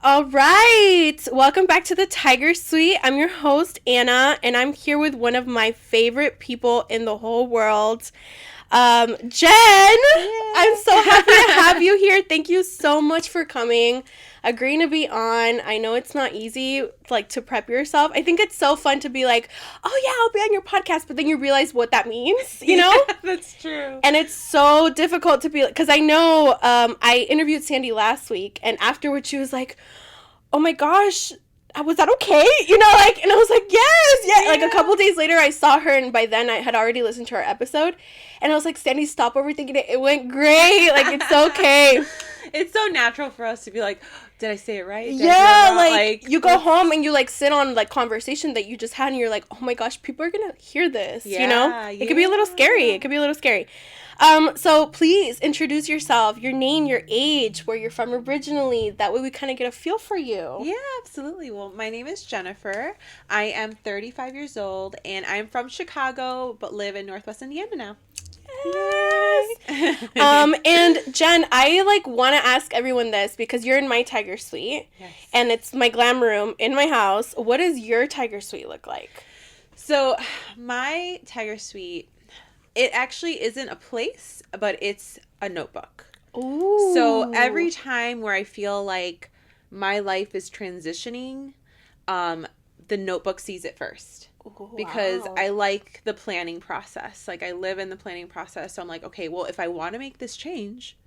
All right. Welcome back to the Tiger Suite. I'm your host, Anna, and I'm here with one of my favorite people in the whole world, Jen. Yay. I'm so happy to have you here. Thank you so much for coming, agreeing to be on. I know it's not easy, like, to prep yourself. I think it's so fun to be like, oh, yeah, I'll be on your podcast, but then you realize what that means, you know? Yeah, that's true. And it's so difficult to be, because I know I interviewed Sandy last week, and afterwards she was like, oh my gosh, was that okay? You know, like, and I was like, yes, yeah. Like, a couple days later, I saw her, and by then I had already listened to our episode, and I was like, Sandy, stop overthinking it. It went great. Like, it's okay. It's so natural for us to be like, did I say it right? Yeah, like, you go home and you, like, sit on, like, conversation that you just had, and you're like, oh my gosh, people are gonna hear this, you know? It could be a little scary. So please introduce yourself, your name, your age, where you're from originally. That way we kind of get a feel for you. Yeah, absolutely. Well, my name is Jennifer. I am 35 years old, and I'm from Chicago, but live in Northwest Indiana now. Yes. And Jen, I want to ask everyone this because you're in my Tiger Suite, Yes. and it's my glam room in my house. What does your Tiger Suite look like? So, my Tiger Suite, it actually isn't a place, but it's a notebook. Ooh. So every time where I feel like my life is transitioning, the notebook sees it first. Ooh, Because wow. I like the planning process. Like, I live in the planning process. So I'm like, okay, well, if I want to make this change,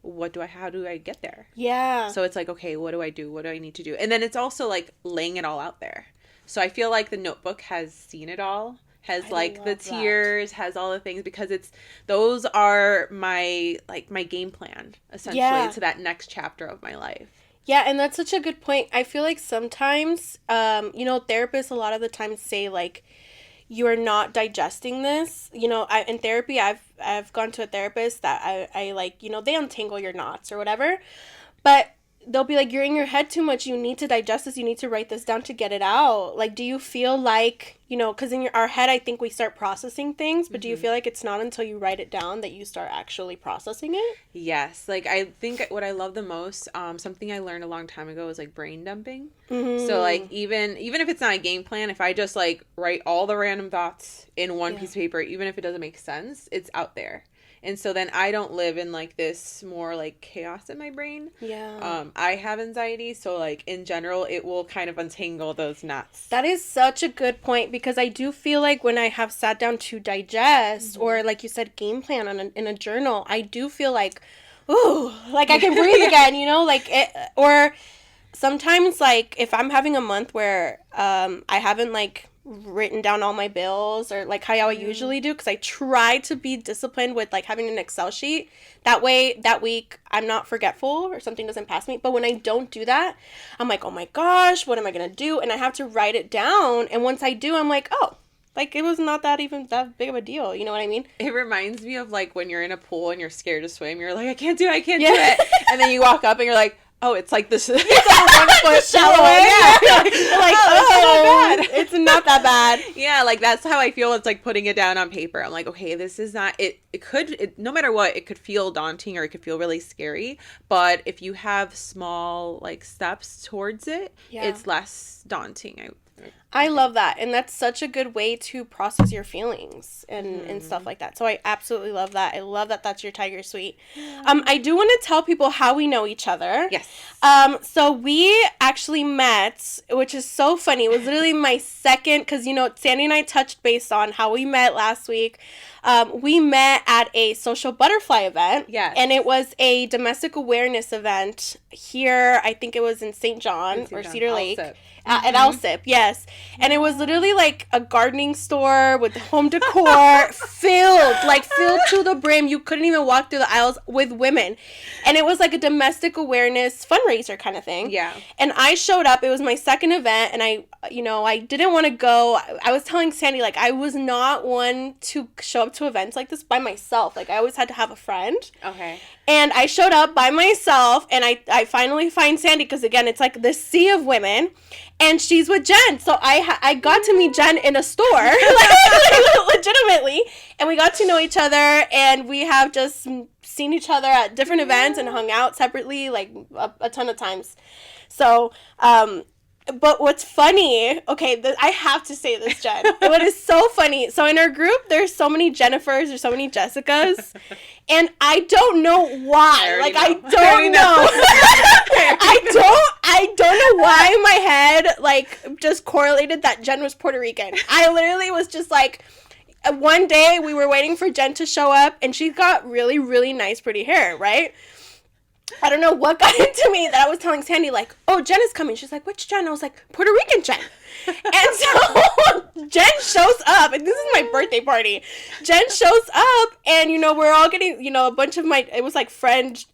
how do I get there? Yeah. So it's like, okay, what do I do? What do I need to do? And then it's also like laying it all out there. So I feel like the notebook has seen it all. Has I like the love that. tears, has all the things, because those are my game plan essentially to that next chapter of my life. Yeah, and that's such a good point. I feel like sometimes, therapists a lot of the time say, like, you're not digesting this. You know, in therapy, I've gone to a therapist that I like, they untangle your knots or whatever. But they'll be like, you're in your head too much. You need to digest this. You need to write this down to get it out. Like, do you feel like, because in our head, I think we start processing things, but do you feel like it's not until you write it down that you start actually processing it? Yes. Like, I think what I love the most, something I learned a long time ago was like brain dumping. Mm-hmm. So like, even if it's not a game plan, if I just like write all the random thoughts in one piece of paper, even if it doesn't make sense, it's out there. And so then I don't live in like this more like chaos in my brain. Yeah. I have anxiety, so like in general, it will kind of untangle those knots. That is such a good point, because I do feel like when I have sat down to digest or, like you said, game plan in a journal, I do feel like, ooh, like I can breathe again, like it, or sometimes like if I'm having a month where I haven't like written down all my bills or like how I usually do, because I try to be disciplined with like having an Excel sheet. That way that week I'm not forgetful or something doesn't pass me. But when I don't do that, I'm like, oh my gosh, what am I gonna do? And I have to write it down, and once I do, I'm like, oh, like it was not that big of a deal. You know what I mean? It reminds me of like when you're in a pool and you're scared to swim, you're like, I can't do it. And then you walk up and you're like, oh, it's like this. It's like 1 foot Shallow. Yeah. Like, oh, it's not that bad. Yeah, like that's how I feel. It's like putting it down on paper. I'm like, okay, this is not it. No matter what, it could feel daunting or it could feel really scary. But if you have small like steps towards it, it's less daunting. I love that. And that's such a good way to process your feelings and stuff like that. So I absolutely love that. I love that that's your Tiger Suite. I do want to tell people how we know each other. Yes. So we actually met, which is so funny. It was literally my second, because, Sandy and I touched base on how we met last week. We met at a social butterfly event. Yes. And it was a domestic awareness event here. I think it was in St. John or Cedar Lake. At Alsip, yes. And it was literally like a gardening store with home decor filled to the brim. You couldn't even walk through the aisles with women. And it was like a domestic awareness fundraiser kind of thing. Yeah. And I showed up. It was my second event, and I didn't want to go. I was telling Sandy, like, I was not one to show up up to events like this by myself. Like, I always had to have a friend. Okay. And I showed up by myself, and I finally find Sandy, because, again, it's like this sea of women, and she's with Jen. So I got to meet Jen in a store, like, legitimately, and we got to know each other, and we have just seen each other at different events and hung out separately, like, a ton of times. So, but what's funny, okay, I have to say this, Jen. What is so funny, so in our group, there's so many Jennifers, there's so many Jessicas, and I don't know why. Like, I don't know. I don't know why my head, like, just correlated that Jen was Puerto Rican. I literally was just like, one day we were waiting for Jen to show up, and she got really, really nice, pretty hair, right? I don't know what got into me that I was telling Sandy, like, oh, Jen is coming. She's like, which Jen? I was like, Puerto Rican Jen. And so Jen shows up, and this is my birthday party. Jen shows up, and, you know, we're all getting, you know, a bunch of it was like friend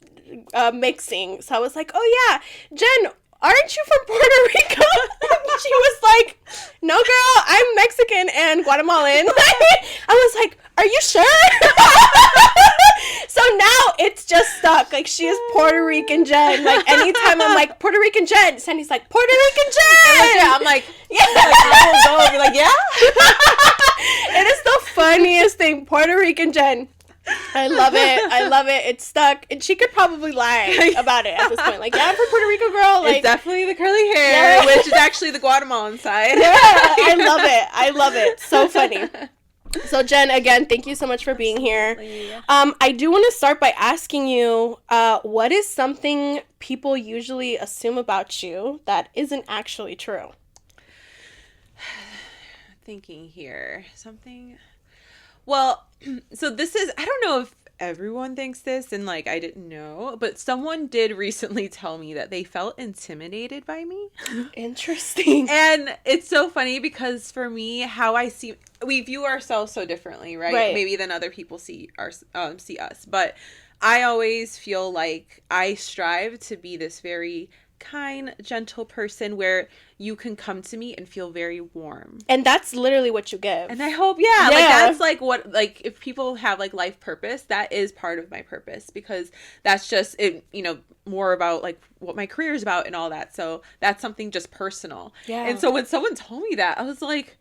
mixing. So I was like, oh, yeah, Jen, aren't you from Puerto Rico? She was like, no, girl, I'm Mexican and Guatemalan. I was like, are you sure? So now it's just stuck. Like, she is Puerto Rican Jen. Like, anytime I'm like, Puerto Rican Jen, Sandy's like, Puerto Rican Jen! I'm like, yeah. I'll be like, yeah? It is the funniest thing. Puerto Rican Jen. I love it. I love it. It's stuck. And she could probably lie about it at this point. Like, yeah, I'm from Puerto Rico, girl. Like, it's definitely the curly hair, which is actually the Guatemalan side. Yeah, I love it. I love it. So funny. So, Jen, again, thank you so much for being here. I do want to start by asking you, what is something people usually assume about you that isn't actually true? Thinking here. Something... Well, so this is, I don't know if everyone thinks this, and, like, I didn't know, but someone did recently tell me that they felt intimidated by me. Interesting. And it's so funny because for me, we view ourselves so differently, right? Maybe than other people see us. But I always feel like I strive to be this very kind, gentle person where you can come to me and feel very warm. And that's literally what you give. And I hope, like, that's, like, what, like, if people have, like, life purpose, that is part of my purpose, because that's just, it, you know, more about, like, what my career is about and all that. So that's something just personal. Yeah. And so when someone told me that, I was like,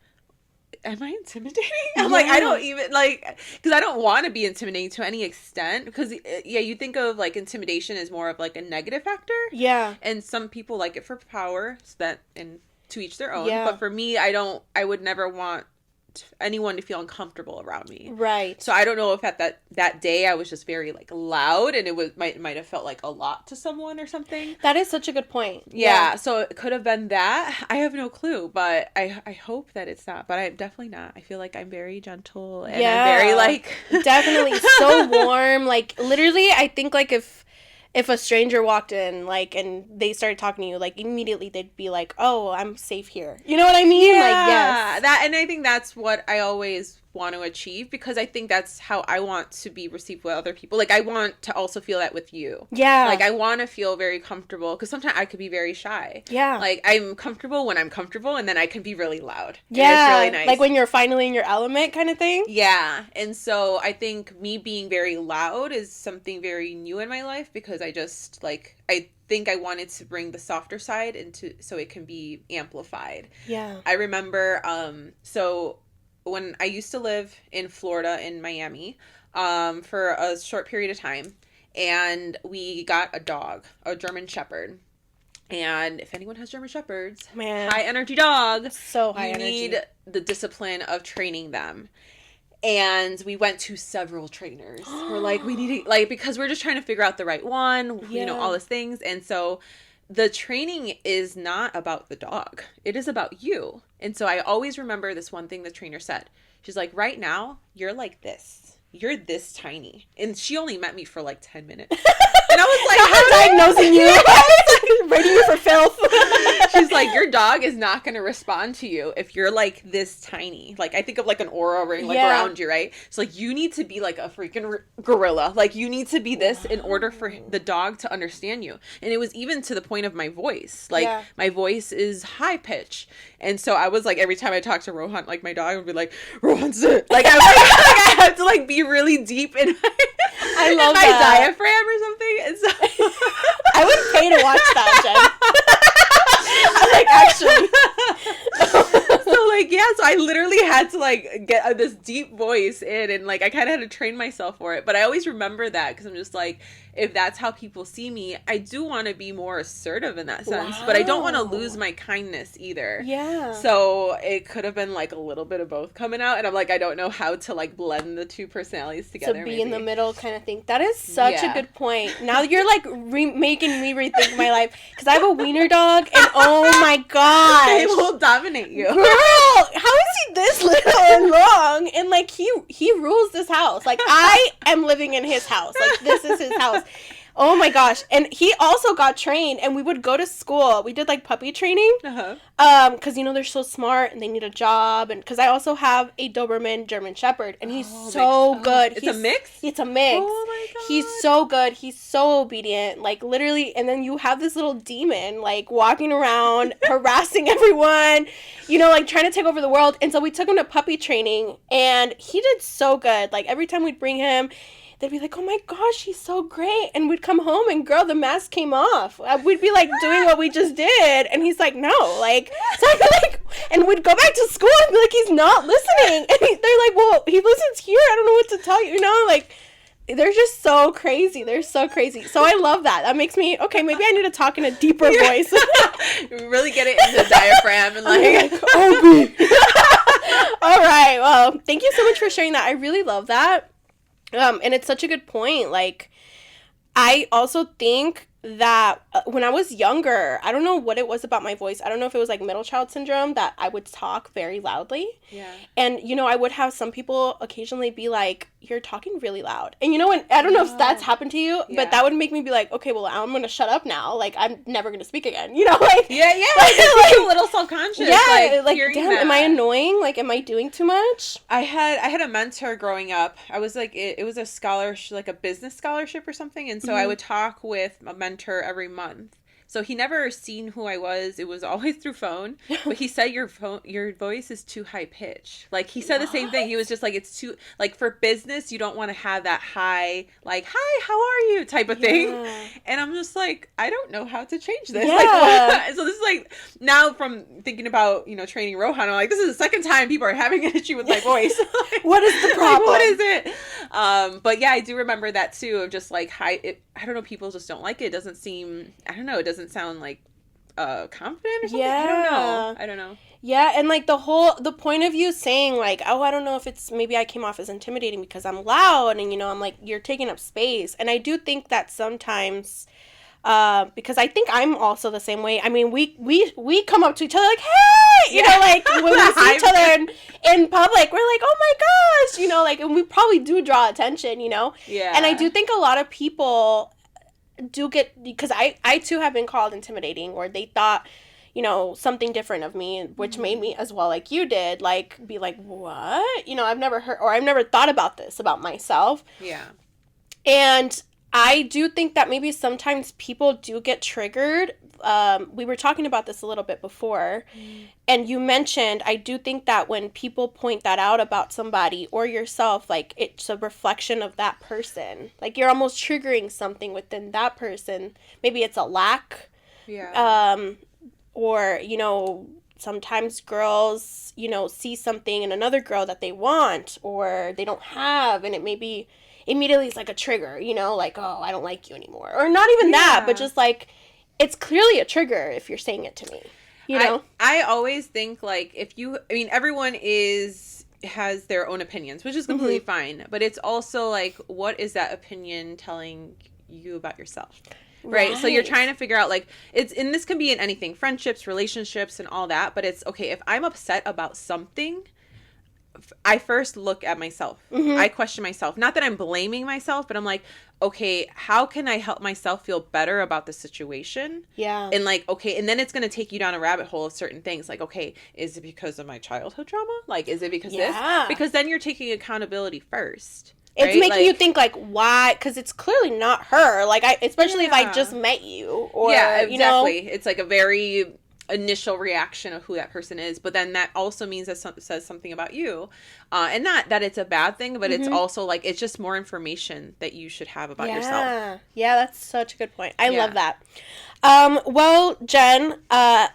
am I intimidating? I'm like, I don't even, like, because I don't want to be intimidating to any extent, because, yeah, you think of, like, intimidation as more of, like, a negative factor. Yeah. And some people like it for power, so that, and to each their own. Yeah. But for me, I would never want anyone to feel uncomfortable around me. Right. So I don't know if at that day I was just very, like, loud, and it might have felt like a lot to someone or something. That is such a good point. Yeah. So it could have been that. I have no clue, but I hope that it's not. But I'm definitely not. I feel like I'm very gentle, and I'm very, like, definitely so warm. Like, literally, I think, like, if a stranger walked in, like, and they started talking to you, like, immediately they'd be like, oh, I'm safe here. You know what I mean? Yeah, like, yes. And I think that's what I always want to achieve, because I think that's how I want to be received with other people. Like, I want to also feel that with you. Yeah. Like, I want to feel very comfortable, because sometimes I could be very shy. Yeah. Like, I'm comfortable when I'm comfortable, and then I can be really loud. Yeah. It's really nice. Like, when you're finally in your element kind of thing. Yeah. And so I think me being very loud is something very new in my life, because I just, like, I think I wanted to bring the softer side so it can be amplified. Yeah. I remember, so when I used to live in Florida, in Miami, for a short period of time, and we got a dog, a German Shepherd. And if anyone has German Shepherds, high energy dog, so high energy. You need the discipline of training them. And we went to several trainers. We're like, we need to, like, because we're just trying to figure out the right one, you know, all these things. And so the training is not about the dog. It is about you. And so I always remember this one thing the trainer said. She's like, right now, you're like this. You're this tiny. And she only met me for like 10 minutes. And I was like, her diagnosing you. Rating you for filth. She's like, your dog is not going to respond to you if you're like this tiny. Like, I think of like an aura ring like around you, right? So like, you need to be like a freaking gorilla. Like, you need to be this in order for the dog to understand you. And it was even to the point of my voice. Like, my voice is high pitch. And so I was like, every time I talk to Rohan, like, my dog would be like, Rohan, sit. Like, I have to like be really deep in my diaphragm or something. And so I would pay to watch that, Jen. Like, actually. So like, yeah, so I literally had to like get this deep voice in, and like I kind of had to train myself for it. But I always remember that because I'm just like, if that's how people see me, I do want to be more assertive in that sense, but I don't want to lose my kindness either. Yeah. So it could have been like a little bit of both coming out, and I'm like, I don't know how to like blend the two personalities together. To be in the middle kind of thing. That is such a good point. Now you're like making me rethink my life, because I have a wiener dog, and oh my gosh, they will dominate you. Girl, how is he this little and long? And like he rules this house. Like, I am living in his house. Like, this is his house. Oh my gosh. And he also got trained, and we would go to school. We did like puppy training. Because, you know, they're so smart and they need a job. And because I also have a Doberman German Shepherd, and he's so good. It's a mix? It's a mix. Oh my God. He's so good. He's so obedient. Like, literally. And then you have this little demon, like, walking around, harassing everyone, you know, like, trying to take over the world. And so we took him to puppy training, and he did so good. Like, every time we'd bring him, they'd be like, oh my gosh, he's so great. And we'd come home, and girl, the mask came off. We'd be like doing what we just did. And he's like, no. Like, so I'd be like, and we'd go back to school and be like, he's not listening. And they're like, well, he listens here. I don't know what to tell you. You know, like, they're just so crazy. They're so crazy. So I love that. That makes me, okay, maybe I need to talk in a deeper voice. Really get it into the diaphragm and like oh, all right. Well, thank you so much for sharing that. I really love that. And it's such a good point. Like, I also think that when I was younger, I don't know what it was about my voice. I don't know if it was like middle child syndrome, that I would talk very loudly. Yeah. And, you know, I would have some people occasionally be like, you're talking really loud. And, you know, and I don't know if that's happened to you, but that would make me be like, okay, well, I'm going to shut up now. Like, I'm never going to speak again. You know, like. Yeah. Like, a little self-conscious. Yeah. Like damn, am I annoying? Like, am I doing too much? I had a mentor growing up. I was like, it was a scholarship, like a business scholarship or something. And so I would talk with a mentor every month. So he never seen who I was. It was always through phone. But he said your voice is too high pitch. Like, he said the same thing. He was just like, it's too, like, for business, you don't want to have that high, like, hi, how are you type of thing. And I'm just like, I don't know how to change this. Like, so this is like, now from thinking about, you know, training Rohan, I'm like, this is the second time people are having an issue with my voice. Like, what is the problem? Like, what is it? But yeah, I do remember that too, of just like I don't know, people just don't like it. It doesn't seem, I don't know, it doesn't sound like confident or something. I don't know. Yeah, and like the point of you saying like, oh, I don't know if it's, maybe I came off as intimidating because I'm loud, and, you know, I'm like, you're taking up space. And I do think that sometimes, because I think I'm also the same way. I mean, we come up to each other like, hey, you know, like when we see each other in public, we're like, oh my gosh, you know, like, and we probably do draw attention, you know? Yeah. And I do think a lot of people do get, because I too have been called intimidating, or they thought, you know, something different of me, which made me, as well, like you did, like, be like, what? You know, I've never heard, or I've never thought about this about myself. Yeah. And I do think that maybe sometimes people do get triggered. We were talking about this a little bit before, and you mentioned, I do think that when people point that out about somebody or yourself, like, it's a reflection of that person. Like, you're almost triggering something within that person. Maybe it's a lack. Yeah. Or, you know, sometimes girls, you know, see something in another girl that they want or they don't have, and it may be immediately it's like a trigger, you know, like, oh, I don't like you anymore. Or not even that, but just like, it's clearly a trigger if you're saying it to me, you know? I always think, like, everyone has their own opinions, which is completely fine, but it's also like, what is that opinion telling you about yourself? Right. So you're trying to figure out, like, and this can be in anything, friendships, relationships, and all that, but it's okay, if I'm upset about something, I first look at myself. I question myself. Not that I'm blaming myself, but I'm like, okay, how can I help myself feel better about the situation? Yeah. And like, okay, and then it's going to take you down a rabbit hole of certain things. Like, okay, is it because of my childhood trauma? Like, is it because this? Because then you're taking accountability first. It's right? making you think, like, why? Because it's clearly not her. Like, especially if I just met you. Or, yeah, exactly. You know? It's like a very initial reaction of who that person is, but then that also means that says something about you, and not that it's a bad thing, but it's also like it's just more information that you should have about yourself. Yeah, that's such a good point. I love that. Well, Jen,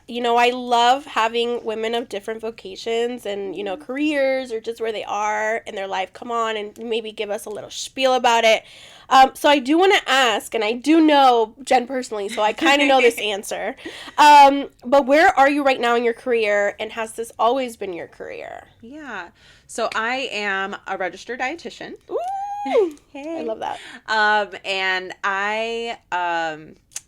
you know, I love having women of different vocations and, you know, careers or just where they are in their life come on and maybe give us a little spiel about it. So I do want to ask, and I do know Jen personally, so I kind of know this answer. But where are you right now in your career, and has this always been your career? Yeah. So I am a registered dietitian. Ooh! Hey. I love that.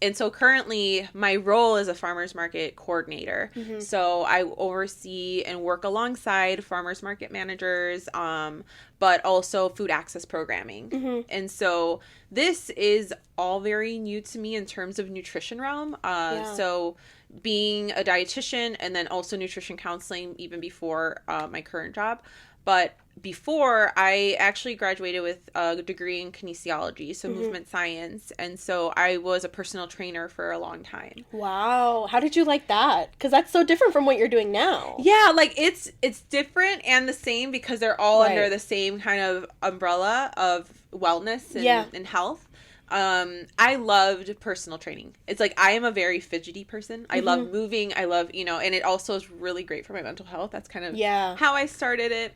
And so currently my role is a farmers market coordinator. Mm-hmm. So I oversee and work alongside farmers market managers, but also food access programming. Mm-hmm. And so this is all very new to me in terms of nutrition realm. So being a dietitian and then also nutrition counseling even before my current job. But before, I actually graduated with a degree in kinesiology, so movement science. And so I was a personal trainer for a long time. Wow. How did you like that? Because that's so different from what you're doing now. Yeah, like it's different and the same because they're all under the same kind of umbrella of wellness and health. I loved personal training. It's like I am a very fidgety person. I love moving. I love, you know, and it also is really great for my mental health. That's kind of how I started it.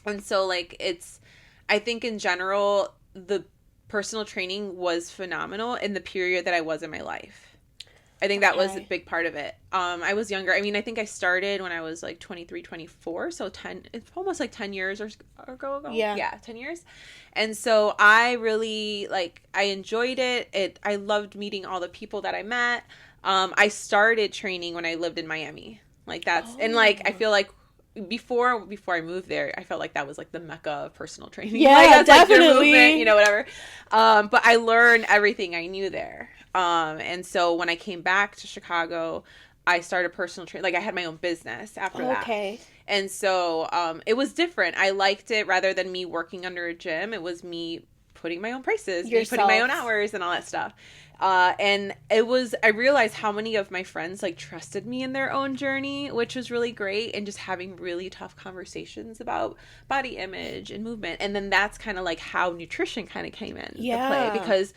And so, like, I think in general, the personal training was phenomenal in the period that I was in my life. I think that was a big part of it. I was younger. I mean, I think I started when I was like 23, 24. So it's almost like 10 years ago. Yeah, 10 years. And so I really, I enjoyed it. I loved meeting all the people that I met. I started training when I lived in Miami. And I feel like before I moved there, I felt like that was like the mecca of personal training. Yeah, that's definitely. Like your movement, you know, whatever. But I learned everything I knew there. And so when I came back to Chicago, I started personal training. Like I had my own business after that. Okay. And so it was different. I liked it rather than me working under a gym. It was me putting my own prices, me putting my own hours and all that stuff. And I realized how many of my friends trusted me in their own journey, which was really great. And just having really tough conversations about body image and movement. And then that's kind of how nutrition kind of came in to play, because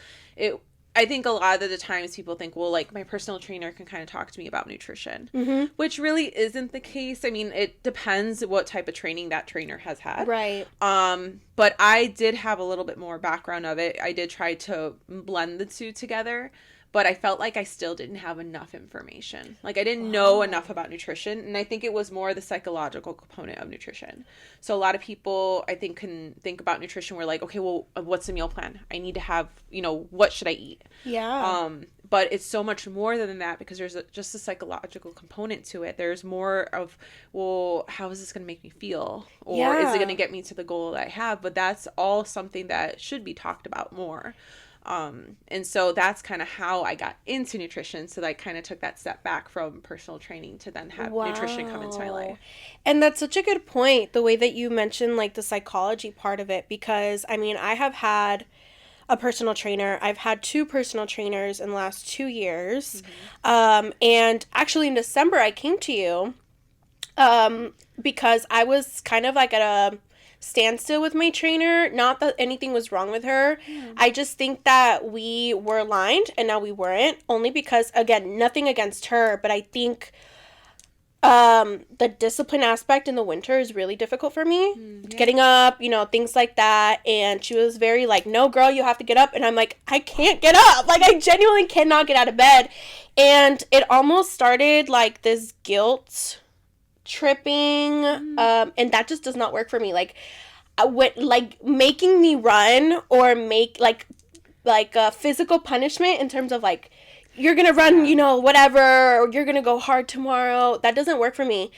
I think a lot of the times people think, well, my personal trainer can kind of talk to me about nutrition, which really isn't the case. I mean, it depends what type of training that trainer has had. Right. But I did have a little bit more background of it. I did try to blend the two together, but I felt like I still didn't have enough information. I didn't know enough about nutrition, and I think it was more the psychological component of nutrition. So a lot of people, I think, can think about nutrition where okay, well, what's the meal plan? I need to have, what should I eat? Yeah. But it's so much more than that, because there's just a psychological component to it. There's more of, well, how is this going to make me feel? Or is it going to get me to the goal that I have? But that's all something that should be talked about more. And so that's kind of how I got into nutrition. So I kind of took that step back from personal training to then have nutrition come into my life. And that's such a good point, the way that you mentioned the psychology part of it, because I mean, I have had a personal trainer. I've had 2 personal trainers in the last 2 years. And actually in December I came to you because I was kind of at a standstill with my trainer. Not that anything was wrong with her. I just think that we were aligned and now we weren't, only because, again, nothing against her, but I think the discipline aspect in the winter is really difficult for me. Getting up, things like that. And she was very no, girl, you have to get up. And I'm I can't get up. I genuinely cannot get out of bed. And it almost started this guilt tripping, and that just does not work for me. Making me run or make a physical punishment in terms of you're gonna run, whatever, or you're gonna go hard tomorrow, that doesn't work for me.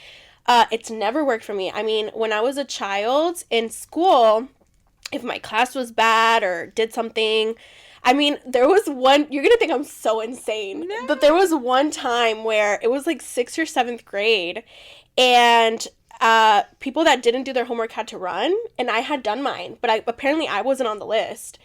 It's never worked for me. I mean, when I was a child in school, if my class was bad or did something. I mean, there was one, you're going to think I'm so insane, but there was one time where it was like 6th or 7th grade, and people that didn't do their homework had to run, and I had done mine, but apparently I wasn't on the list.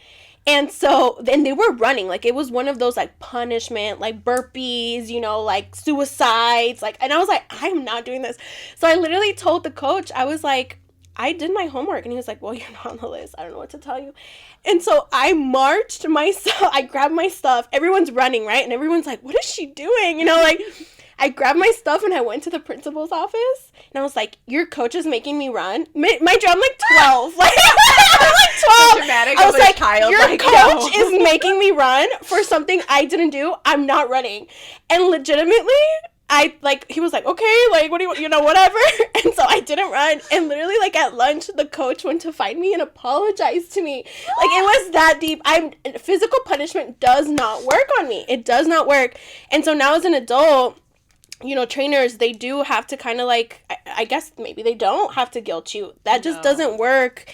And so, then they were running, like, it was one of those, like, punishment, like, burpees, you know, like, suicides, like, and I was like, I'm not doing this. So I literally told the coach, I was like, I did my homework. And he was like, well, you're not on the list. I don't know what to tell you. And so I marched myself, I grabbed my stuff, everyone's running, right? And everyone's like, what is she doing? You know, like, I grabbed my stuff and I went to the principal's office, and I was like, your coach is making me run. Mind you, I'm like 12. Like, I'm like 12. Dramatic I was like, child, your like, coach no. is making me run for something I didn't do. I'm not running. And legitimately, he was like, okay, like, what do you know, whatever. And so I didn't run. And literally, like, at lunch, the coach went to find me and apologized to me. Like, it was that deep. Physical punishment does not work on me. It does not work. And so now as an adult, you know, trainers, they do have to kind of, like, I guess maybe they don't have to guilt you. That just doesn't work.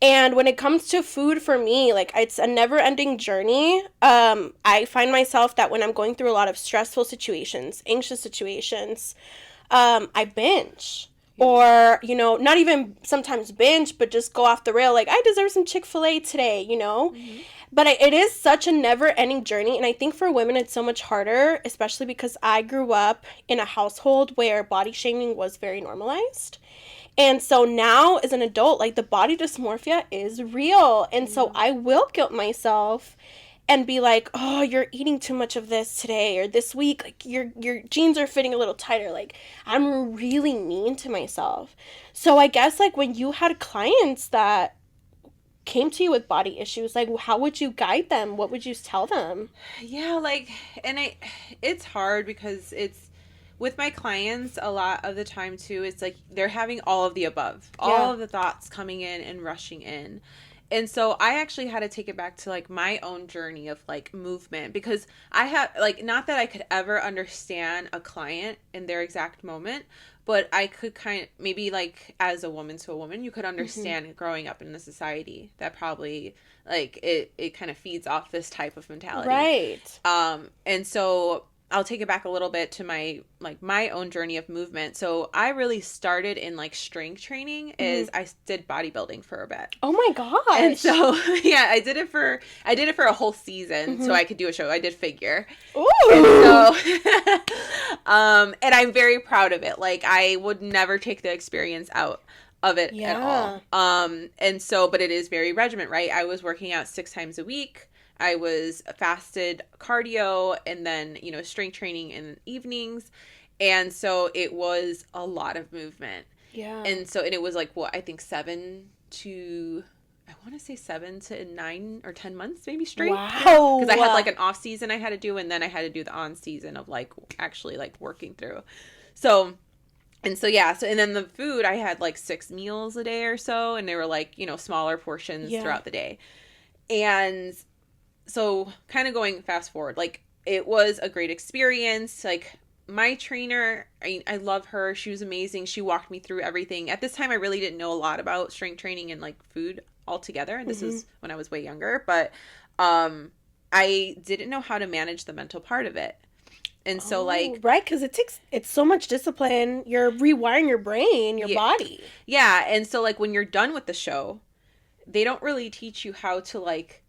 And when it comes to food for me, like, it's a never-ending journey. I find myself that when I'm going through a lot of stressful situations, anxious situations, I binge. Or, you know, not even sometimes binge, but just go off the rail. Like, I deserve some Chick-fil-A today, you know? Mm-hmm. But it is such a never-ending journey. And I think for women, it's so much harder, especially because I grew up in a household where body shaming was very normalized. And so now, as an adult, like, the body dysmorphia is real. And so I will guilt myself and be like, oh, you're eating too much of this today or this week. Like, your jeans are fitting a little tighter. Like, I'm really mean to myself. So I guess, like, when you had clients that came to you with body issues, like, how would you guide them? What would you tell them? Yeah, like, and it's hard because it's, with my clients, a lot of the time, too, it's like they're having all of the above. All of the thoughts coming in and rushing in. And so I actually had to take it back to, like, my own journey of, like, movement, because I have, like, not that I could ever understand a client in their exact moment, but I could kind of, maybe, like, as a woman to a woman, you could understand growing up in a society that probably, like, it kind of feeds off this type of mentality. Right. And so I'll take it back a little bit to my own journey of movement. So I really started in, like, strength training. Is I did bodybuilding for a bit. Oh my gosh. And so yeah, I did it for a whole season so I could do a show. I did figure. Ooh. And so and I'm very proud of it. Like, I would never take the experience out of it at all. And so, but it is very regiment, right? I was working out 6 times a week. I was fasted cardio and then, you know, strength training in the evenings. And so it was a lot of movement. Yeah. And so, and it was like, I think 7 to 9 or 10 months maybe straight. Wow. Because I had, like, an off season I had to do, and then I had to do the on season of, like, actually, like, working through. So, and so, yeah. So, and then the food, I had, like, 6 meals a day or so, and they were, like, you know, smaller portions throughout the day. And so, kind of going fast forward, like, it was a great experience. Like, my trainer, I love her. She was amazing. She walked me through everything. At this time, I really didn't know a lot about strength training and, like, food altogether. This was when I was way younger. But I didn't know how to manage the mental part of it. And so, like... Right, because it's so much discipline. You're rewiring your brain, your body. Yeah, and so, like, when you're done with the show, they don't really teach you how to, like...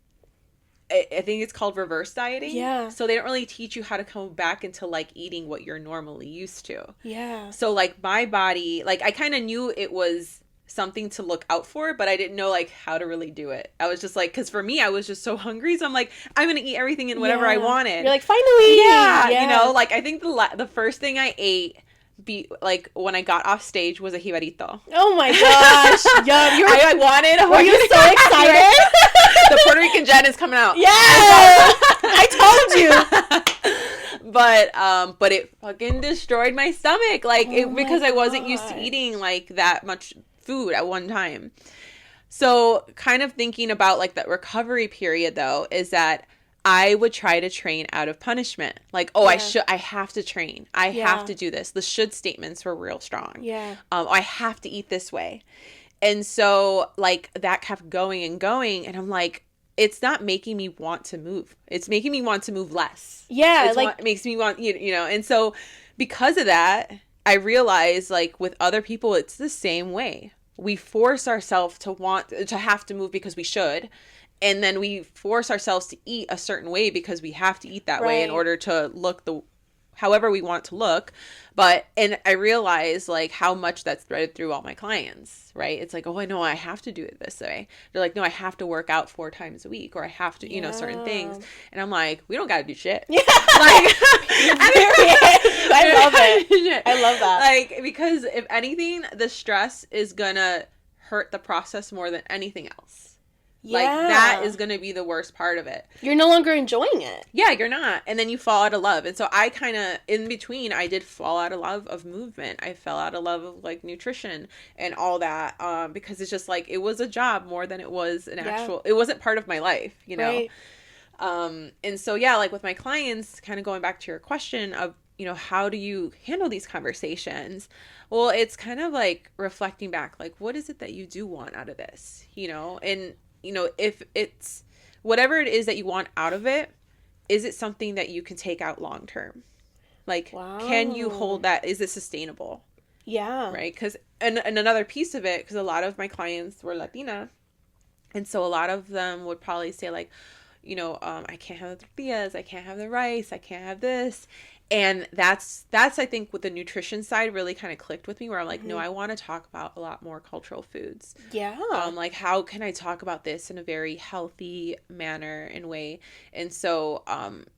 I think it's called reverse dieting. Yeah. So they don't really teach you how to come back into, like, eating what you're normally used to. Yeah. So, like, my body, like, I kind of knew it was something to look out for, but I didn't know, like, how to really do it. I was just like, because for me, I was just so hungry. So I'm like, I'm going to eat everything and whatever I wanted. You're like, finally. Yeah. You know, like, I think the first thing I ate when I got off stage was a jibarito. Oh my gosh. Yum. I wanted. Were you so excited? The Puerto Rican Jen is coming out. Yeah. I told you. But it fucking destroyed my stomach. Like, because I wasn't used to eating, like, that much food at one time. So kind of thinking about, like, that recovery period, though, is that I would try to train out of punishment. Like, I have to train. I have to do this. The should statements were real strong. Yeah. I have to eat this way. And so like that kept going and going. And I'm like, it's not making me want to move. It's making me want to move less. Yeah. It's like, it makes me want, you know, and so because of that, I realized like with other people, it's the same way. We force ourselves to have to move because we should. And then we force ourselves to eat a certain way because we have to eat that way in order to look however we want to look. And I realize like how much that's threaded through all my clients, right? It's like, oh, I know I have to do it this way. They're like, no, I have to work out 4 times a week, or I have to, you know, certain things. And I'm like, we don't got to do shit. Yeah. Like, I love it. I love that. Like, because if anything, the stress is gonna hurt the process more than anything else. Yeah. Like, that is going to be the worst part of it. You're no longer enjoying it. Yeah, you're not. And then you fall out of love. And so I kind of, in between, I did fall out of love of movement. I fell out of love of, like, nutrition and all that. Because it's just, like, it was a job more than it was an actual, it wasn't part of my life, you know? Right. And so, yeah, like, with my clients, kind of going back to your question of, you know, how do you handle these conversations? Well, it's kind of, like, reflecting back, like, what is it that you do want out of this, you know? And you know, if it's whatever it is that you want out of it, is it something that you can take out long term? Like, can you hold that? Is it sustainable? Yeah. Right? Because, and another piece of it, because a lot of my clients were Latina. And so a lot of them would probably say, like, you know, I can't have the tortillas, I can't have the rice, I can't have this. And that's I think with the nutrition side really kind of clicked with me, where I'm like, no, I want to talk about a lot more cultural foods. Yeah. Like, how can I talk about this in a very healthy manner and way? And so,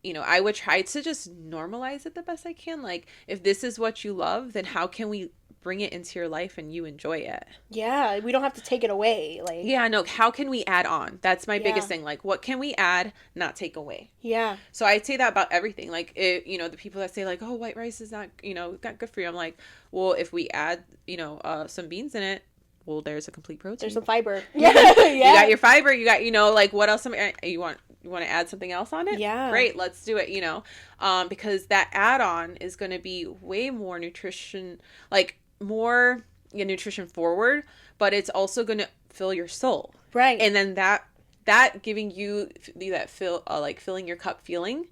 you know, I would try to just normalize it the best I can. Like, if this is what you love, then how can we bring it into your life and you enjoy it? Yeah, we don't have to take it away. Like, yeah, no, how can we add on? That's my biggest thing. Like, what can we add, not take away? Yeah. So I'd say that about everything. Like, you know, the people that say like, oh, white rice is not, you know, not good for you. I'm like, well, if we add, you know, some beans in it, well, there's a complete protein. There's some fiber. Yeah. You got your fiber. You got, you know, like, what else? You want to add something else on it? Yeah. Great. Let's do it, you know, because that add-on is going to be way more nutrition, like more nutrition forward, but it's also going to fill your soul. Right. And then that giving you that like filling your cup feeling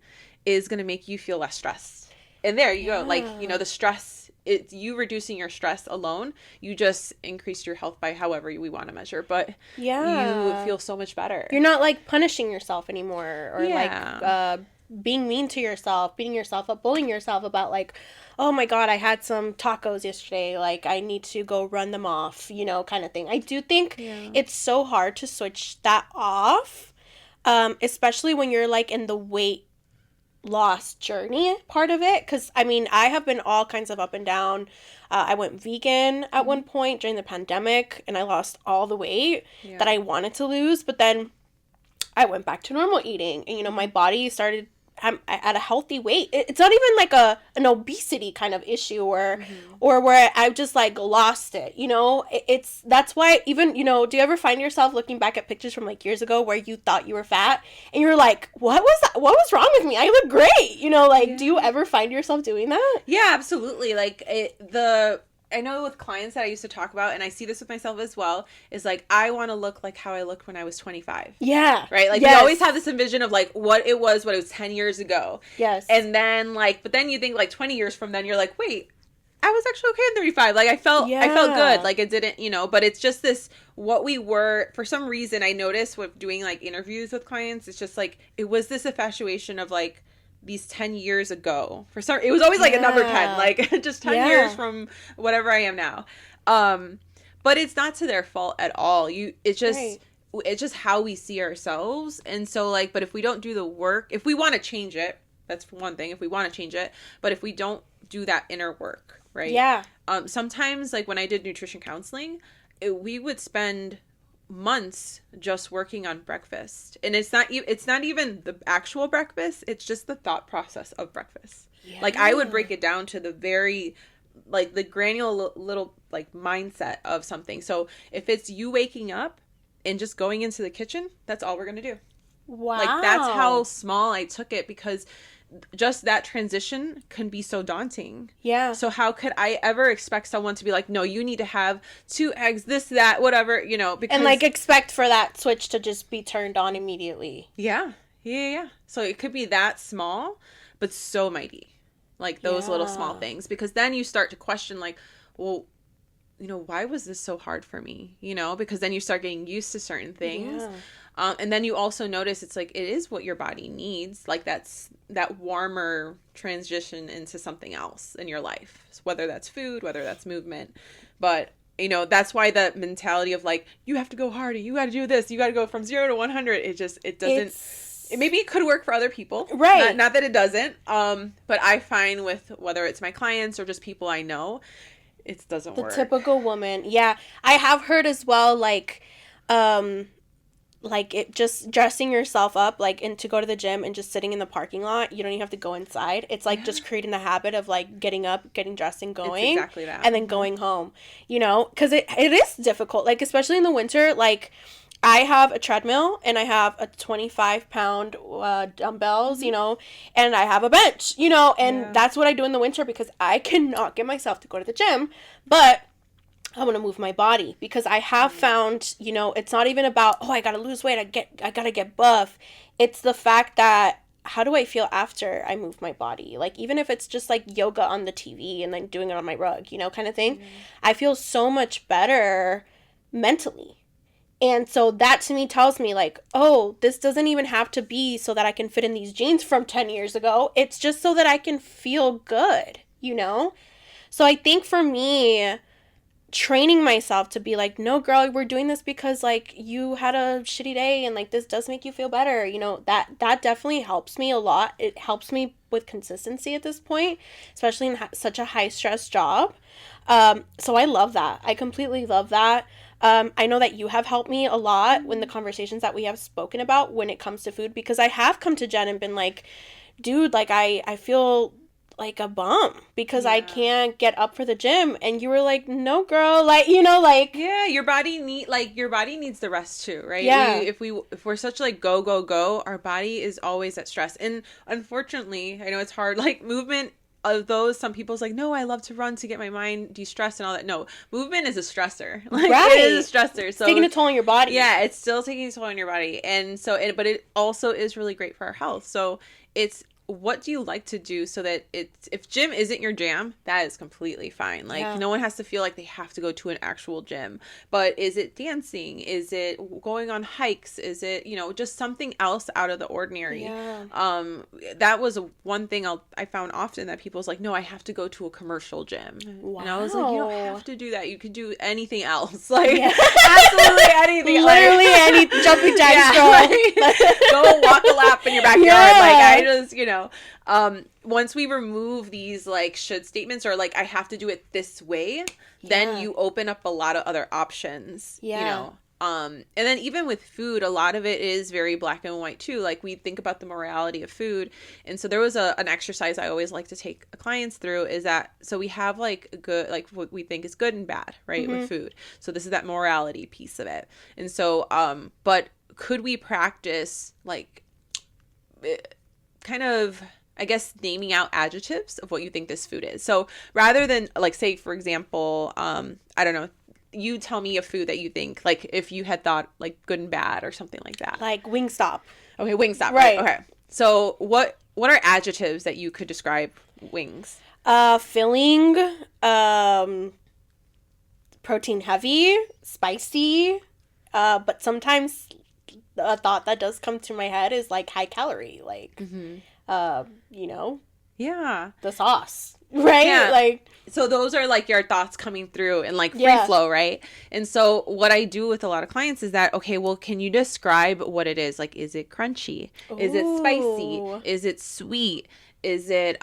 is going to make you feel less stressed. And there you go. Like, you know, the stress, it's you reducing your stress alone. You just increased your health by however we want to measure, but you feel so much better. You're not like punishing yourself anymore, or like being mean to yourself, beating yourself up, bullying yourself about like, oh my God, I had some tacos yesterday, like I need to go run them off, you know, kind of thing. I do think it's so hard to switch that off, especially when you're like in the weight loss journey part of it. Because I mean, I have been all kinds of up and down. I went vegan at one point during the pandemic, and I lost all the weight that I wanted to lose, but then I went back to normal eating, and you know, my body started at a healthy weight. It's not even like an obesity kind of issue or where I've just like lost it, you know. That's why, even, you know, do you ever find yourself looking back at pictures from like years ago where you thought you were fat and you're like, what was wrong with me? I look great, you know, like do you ever find yourself doing that? Yeah, absolutely. Like I know with clients that I used to talk about, and I see this with myself as well, is like, I want to look like how I looked when I was 25. Yeah. Right? Like, we always have this envision of like what it was 10 years ago. Yes. And then like, but then you think like 20 years from then, you're like, wait, I was actually okay at 35. Like, I felt good. Like, it didn't, you know, but it's just this, what we were, for some reason, I noticed with doing like interviews with clients, it's just like, it was this infatuation of like, these 10 years ago. It was always like a number 10, like just 10 years from whatever I am now. But it's not to their fault at all. It's just how we see ourselves. And so like, but if we don't do the work, if we want to change it, that's one thing, if we want to change it, but if we don't do that inner work, right? Yeah. Sometimes like when I did nutrition counseling, we would spend months just working on breakfast, and it's not even the actual breakfast, it's just the thought process of breakfast. Like, I would break it down to the very like the granular little like mindset of something. So if it's you waking up and just going into the kitchen, that's all we're gonna do. Wow. Like, that's how small I took it, because just that transition can be so daunting. Yeah. So how could I ever expect someone to be like, no, you need to have 2 eggs, this, that, whatever, you know, because. And, like, expect for that switch to just be turned on immediately. Yeah. Yeah. So it could be that small, but so mighty. Like, those little small things. Because then you start to question, like, well, you know, why was this so hard for me? You know, because then you start getting used to certain things. Yeah. And then you also notice it's like, it is what your body needs. Like, that's that warmer transition into something else in your life, whether that's food, whether that's movement. But, you know, that's why the mentality of like, you have to go harder, you got to do this, you got to go from 0 to 100. It doesn't, maybe it could work for other people. Right. Not that it doesn't. But I find with whether it's my clients or just people I know, it doesn't work. The typical woman. Yeah. I have heard as well, like it just dressing yourself up, like, and to go to the gym and just sitting in the parking lot. You don't even have to go inside. It's like just creating the habit of, like, getting up, getting dressed and going. It's exactly that. And then going home, you know, because it is difficult, like, especially in the winter. Like, I have a treadmill and I have a 25-pound dumbbells, you know, and I have a bench, you know, and that's what I do in the winter because I cannot get myself to go to the gym, but I want to move my body because I have found, you know, it's not even about, oh, I got to lose weight, I got to get buff. It's the fact that how do I feel after I move my body? Like, even if it's just like yoga on the TV and then doing it on my rug, you know, kind of thing, I feel so much better mentally. And so that to me tells me, like, oh, this doesn't even have to be so that I can fit in these jeans from 10 years ago. It's just so that I can feel good, you know? So I think for me, training myself to be like, no, girl, we're doing this because, like, you had a shitty day and, like, this does make you feel better. You know, that definitely helps me a lot. It helps me with consistency at this point, especially in such a high-stress job. So I love that. I completely love that. I know that you have helped me a lot in the conversations that we have spoken about when it comes to food, because I have come to Jen and been like, dude, like, I feel like a bum because I can't get up for the gym. And you were like, no, girl, like, you know, like, yeah, your body needs the rest too, right? Yeah. If we're such like go, our body is always at stress. And unfortunately, I know it's hard, like, movement of those, some people's like, no, I love to run to get my mind de-stressed and all that. No, movement is a stressor. Like, it is a stressor. So it's taking a toll on your body. Yeah, it's still taking a toll on your body. And so, but it also is really great for our health. So it's, what do you like to do so that if gym isn't your jam, that is completely fine. Like, no one has to feel like they have to go to an actual gym. But is it dancing? Is it going on hikes? Is it, you know, just something else out of the ordinary? Yeah. That was one thing I found often, that people's like, no, I have to go to a commercial gym. Wow. And I was like, you don't have to do that. You could do anything else. Like, absolutely anything. Literally any jumping jack stroll. Like, go walk a lap in your backyard. Like, I just, you know, once we remove these, like, should statements or, like, I have to do it this way, then you open up a lot of other options, you know. And then even with food, a lot of it is very black and white too. Like, we think about the morality of food. And so there was an exercise I always like to take clients through, is that, so we have, like, good, like, what we think is good and bad, right, with food. So this is that morality piece of it. And so, but could we practice, like, kind of, I guess, naming out adjectives of what you think this food is? So rather than, like, say, for example, I don't know, you tell me a food that you think, like, if you had thought, like, good and bad or something like that. Like Wingstop. Okay, Wingstop. Right. Okay. So what are adjectives that you could describe wings? Filling, protein heavy, spicy, but sometimes a thought that does come to my head is, like, high calorie, like, you know? Yeah. The sauce. Right? Yeah. Like, so those are, like, your thoughts coming through in, like, free flow, right? And so what I do with a lot of clients is that, okay, well, can you describe what it is? Like, is it crunchy? Ooh. Is it spicy? Is it sweet? Is it,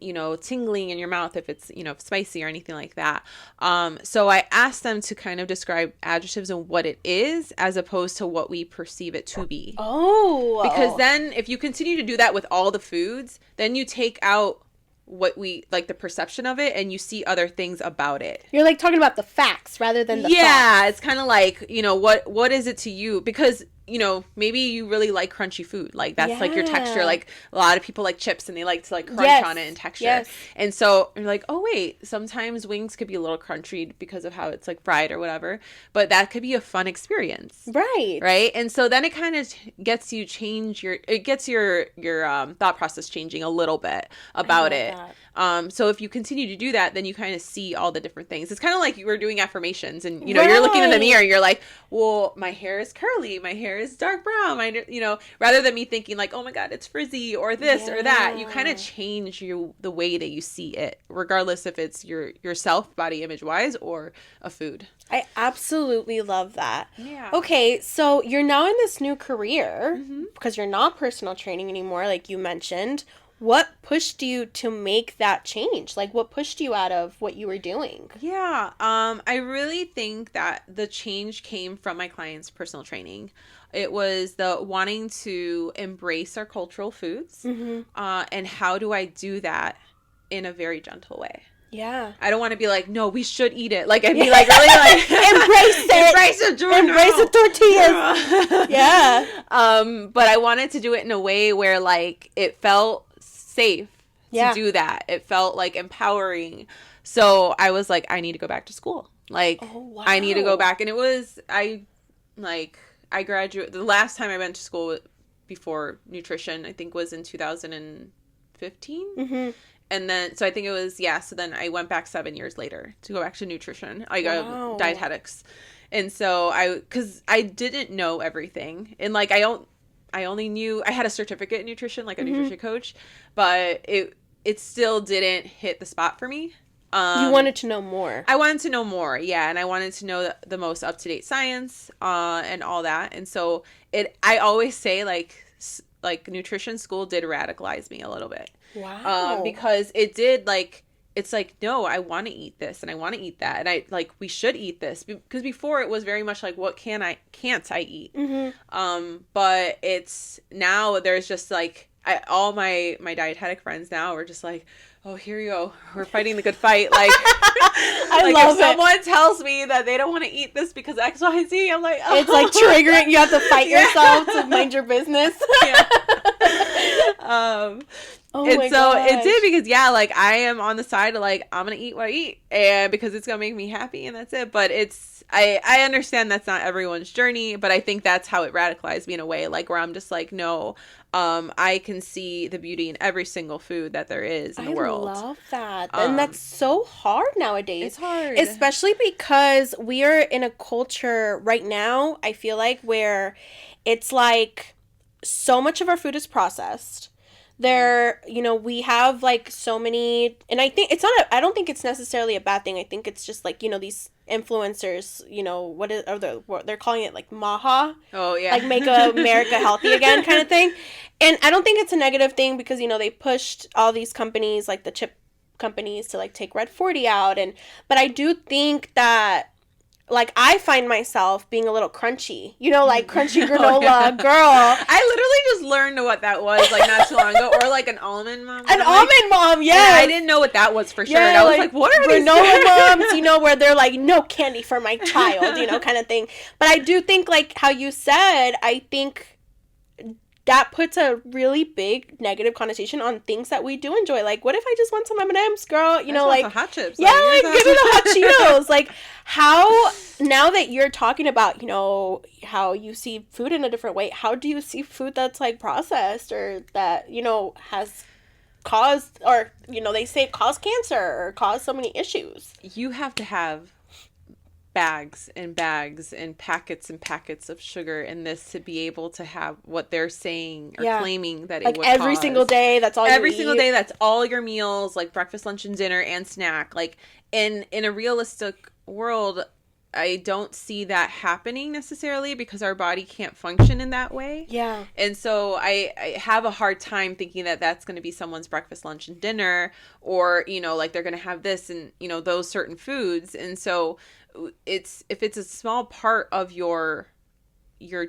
you know, tingling in your mouth if it's, you know, spicy or anything like that? So I ask them to kind of describe adjectives and what it is, as opposed to what we perceive it to be. Oh. Because then if you continue to do that with all the foods, then you take out what we, like, the perception of it, and you see other things about it. You're, like, talking about the facts rather than the facts. It's kind of like, you know, what is it to you? Because you know, maybe you really like crunchy food. Like that's like your texture. Yeah. Like a lot of people like chips and they like to like crunch Yes. on it and texture. Yes. And so you're like, oh wait, sometimes wings could be a little crunchy because of how it's like fried or whatever. But that could be a fun experience. Right. Right. And so then it kind of gets you it gets your thought process changing a little bit about it. That. So if you continue to do that, then you kind of see all the different things. It's kind of like you were doing affirmations and, you know, you're looking in the mirror and you're like, well, my hair is curly, my hair is dark brown, you know, rather than me thinking like, oh my God, it's frizzy or this or that, you kind of change the way that you see it, regardless if it's yourself body image wise or a food. I absolutely love that. Yeah. Okay, so you're now in this new career because you're not personal training anymore, like you mentioned. What pushed you to make that change? Like, what pushed you out of what you were doing? Yeah, I really think that the change came from my clients' personal training. It was the wanting to embrace our cultural foods, and how do I do that in a very gentle way? Yeah. I don't want to be like, no, we should eat it. Like, I'd be like, really like, embrace it. Embrace it, Jordan. Embrace the tortillas. Yeah. But I wanted to do it in a way where, like, it felt safe to do that. It felt, like, empowering. So I was like, I need to go back to school. Like, I need to go back. And it was, I graduated, the last time I went to school before nutrition, I think was in 2015. And then, so I think it was, so then I went back 7 years later to go back to nutrition. I got dietetics. And so because I didn't know everything. And like, I only knew, I had a certificate in nutrition, like a nutrition coach, but it still didn't hit the spot for me. You wanted to know more. I wanted to know more, yeah. And I wanted to know the most up-to-date science, and all that. And so I always say like nutrition school did radicalize me a little bit. Wow. Because it did, like, it's like, no, I want to eat this and I want to eat that. And I, like, we should eat this. Because before it was very much like, what can't I eat? But it's, now there's just, like, all my dietetic friends now are just like, oh, here you go. We're fighting the good fight. Like, I love if someone tells me that they don't want to eat this because X, Y, Z, I'm like, oh. It's like triggering. You have to fight yourself to mind your business. And so it did, because like, I am on the side of like, I'm gonna eat what I eat, and because it's gonna make me happy, and that's it. But it's, I understand that's not everyone's journey, but I think that's how it radicalized me in a way, like, where I'm just like, no, I can see the beauty in every single food that there is in the world. I love that. And that's so hard nowadays. It's hard. Especially because we are in a culture right now, I feel like, where it's like so much of our food is processed. We have like so many, and I think I don't think it's necessarily a bad thing. I think it's just like, these influencers, they're calling it like MAHA. Oh yeah. Like make America healthy again kind of thing. And I don't think it's a negative thing because, they pushed all these companies, like the chip companies, to like take Red 40 out. But I do think that, like, I find myself being a little crunchy, like crunchy granola girl. I literally just learned what that was, like, not too long ago. Or like an almond mom. An almond mom, yeah. I didn't know what that was for sure. And I was like, what are these granola moms, where they're like, no candy for my child, kind of thing. But I do think, like how you said, I think that puts a really big negative connotation on things that we do enjoy. Like, what if I just want some M&Ms, girl? I just want some hot chips. Yeah, like give me the hot Cheetos. Like, how, now that you're talking about, how you see food in a different way, how do you see food that's like processed or that, has caused, or, they say it caused cancer or caused so many issues? You have to have bags and bags and packets of sugar in this to be able to have what they're saying or claiming that, like, it would every cause. single day, that's all every single day, that's all your meals, like breakfast, lunch, and dinner, and snack. Like, in a realistic world, I don't see that happening necessarily, because our body can't function in that way. Yeah. And so I have a hard time thinking that that's going to be someone's breakfast, lunch, and dinner, or, like, they're going to have this and, those certain foods. And so if it's a small part of your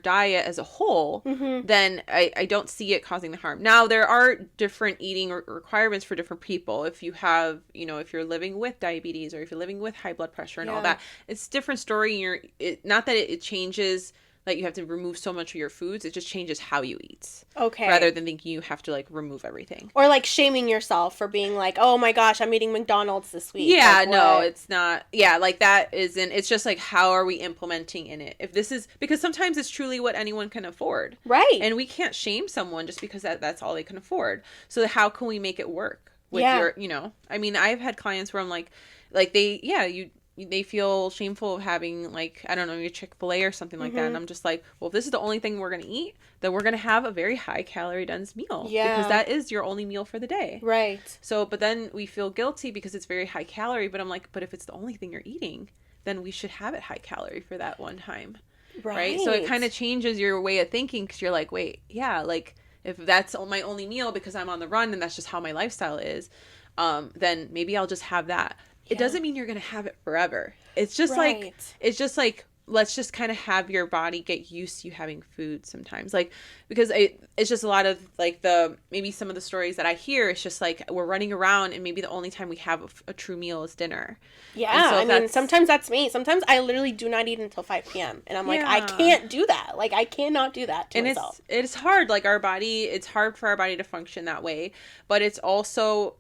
diet as a whole, then I don't see it causing the harm. Now, there are different eating requirements for different people. If you have, if you're living with diabetes, or if you're living with high blood pressure and all that, it's a different story. Not that it changes that you have to remove so much of your foods. It just changes how you eat. Okay. Rather than thinking you have to like remove everything. Or like shaming yourself for being like, oh my gosh, I'm eating McDonald's this week. Yeah, like, no, it's not. Yeah, like that isn't. It's just like, how are we implementing in it? If this is, because sometimes it's truly what anyone can afford. Right. And we can't shame someone just because that's all they can afford. So how can we make it work with your, you know, I mean, I've had clients where I'm like they feel shameful of having like, I don't know, your Chick-fil-A or something like that. And I'm just like, well, if this is the only thing we're going to eat, then we're going to have a very high calorie dense meal. Yeah. Because that is your only meal for the day. Right. So, but then we feel guilty because it's very high calorie. But I'm like, but if it's the only thing you're eating, then we should have it high calorie for that one time. Right. So it kind of changes your way of thinking because you're like, wait, yeah, like if that's my only meal because I'm on the run and that's just how my lifestyle is, then maybe I'll just have that. It doesn't mean you're going to have it forever. It's just like, let's just kind of have your body get used to you having food sometimes. Like, because it's just a lot of like maybe some of the stories that I hear, it's just like we're running around and maybe the only time we have a true meal is dinner. Yeah. So I mean, sometimes that's me. Sometimes I literally do not eat until 5 p.m. And I'm like, I can't do that. Like, I cannot do that to myself. It's hard. Like it's hard for our body to function that way. But it's also,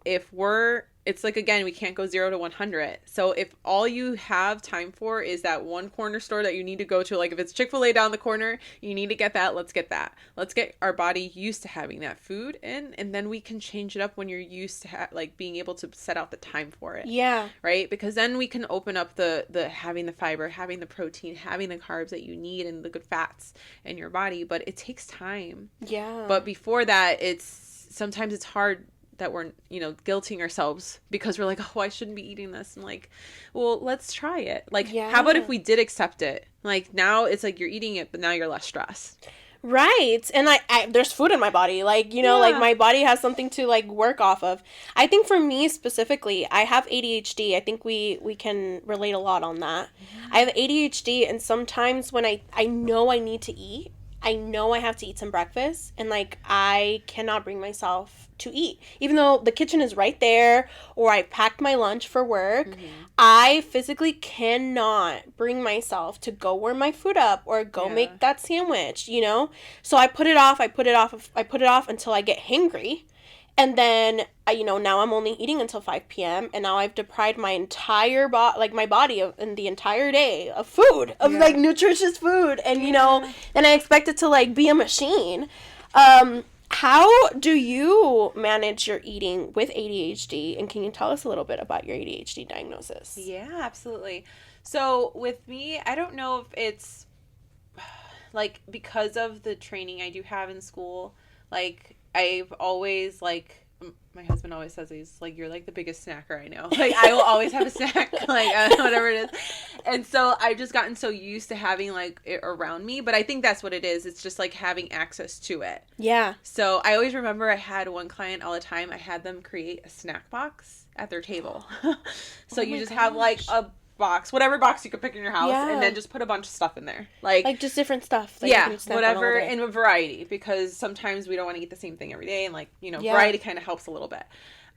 it's like, again, we can't go 0 to 100. So if all you have time for is that one corner store that you need to go to, like if it's Chick-fil-A down the corner, you need to get that, let's get that. Let's get our body used to having that food in, and then we can change it up when you're used to like being able to set out the time for it. Yeah. Right? Because then we can open up the having the fiber, having the protein, having the carbs that you need and the good fats in your body, but it takes time. Yeah. But before that, sometimes it's hard that we're, you know, guilting ourselves because we're like, oh, I shouldn't be eating this. And like, well, let's try it. Like, how about if we did accept it? Like, now it's like you're eating it, but now you're less stressed. Right. And I there's food in my body. Like, you know, like my body has something to like work off of. I think for me specifically, I have ADHD. I think we can relate a lot on that. Mm-hmm. I have ADHD, and sometimes when I know I need to eat, I know I have to eat some breakfast, and like I cannot bring myself to eat. Even though the kitchen is right there, or I packed my lunch for work, I physically cannot bring myself to go warm my food up or go make that sandwich, you know? So I put it off until I get hangry. And then, you know, now I'm only eating until 5 p.m. And now I've deprived my entire my body in the entire day of food, of like nutritious food. And, you know, and I expect it to like be a machine. How do you manage your eating with ADHD? And can you tell us a little bit about your ADHD diagnosis? Yeah, absolutely. So with me, I don't know if it's like because of the training I do have in school, like I've always like, my husband always says he's like, you're like the biggest snacker I know. Like I will always have a snack, like whatever it is. And so I've just gotten so used to having like it around me, but I think that's what it is. It's just like having access to it. Yeah. So I always remember I had one client all the time. I had them create a snack box at their table. So you just have like a box, whatever box you could pick in your house, and then just put a bunch of stuff in there, like just different stuff. Like whatever, in a variety, because sometimes we don't want to eat the same thing every day, and like, you know, variety kind of helps a little bit.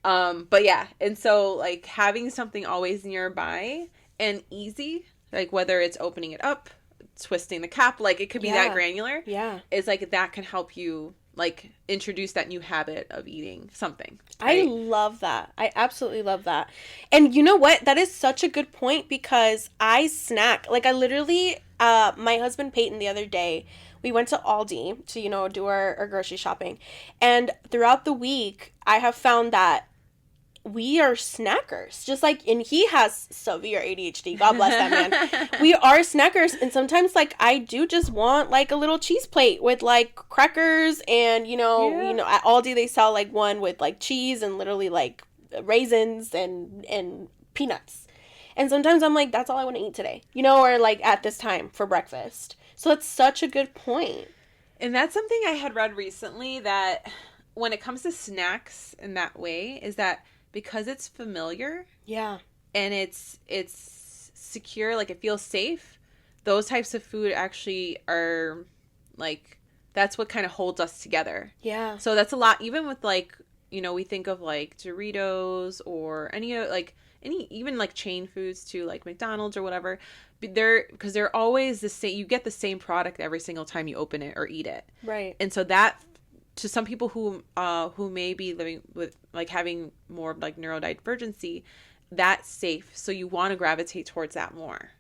But yeah, and so like having something always nearby and easy, like whether it's opening it up, twisting the cap, like it could be that granular. Yeah, is like that can help you like introduce that new habit of eating something. Right? I love that. I absolutely love that. And you know what? That is such a good point, because I snack. Like I literally, my husband Peyton the other day, we went to Aldi to, you know, do our grocery shopping. And throughout the week, I have found that we are snackers, just like, and he has severe ADHD. God bless that man. We are snackers, and sometimes like I do just want like a little cheese plate with like crackers, and you know, at Aldi they sell like one with like cheese and literally like raisins and peanuts. And sometimes I'm like, that's all I want to eat today, you know, or like at this time for breakfast. So that's such a good point. And that's something I had read recently, that when it comes to snacks in that way, is that because it's familiar, and it's secure, like it feels safe, those types of food actually are like, that's what kind of holds us together. Yeah. So that's a lot, even with like we think of like Doritos or any even like chain foods too, like McDonald's or whatever. Because they're always the same. You get the same product every single time you open it or eat it. Right. And so that, to some people who may be living with like having more like neurodivergency, that's safe. So you want to gravitate towards that more.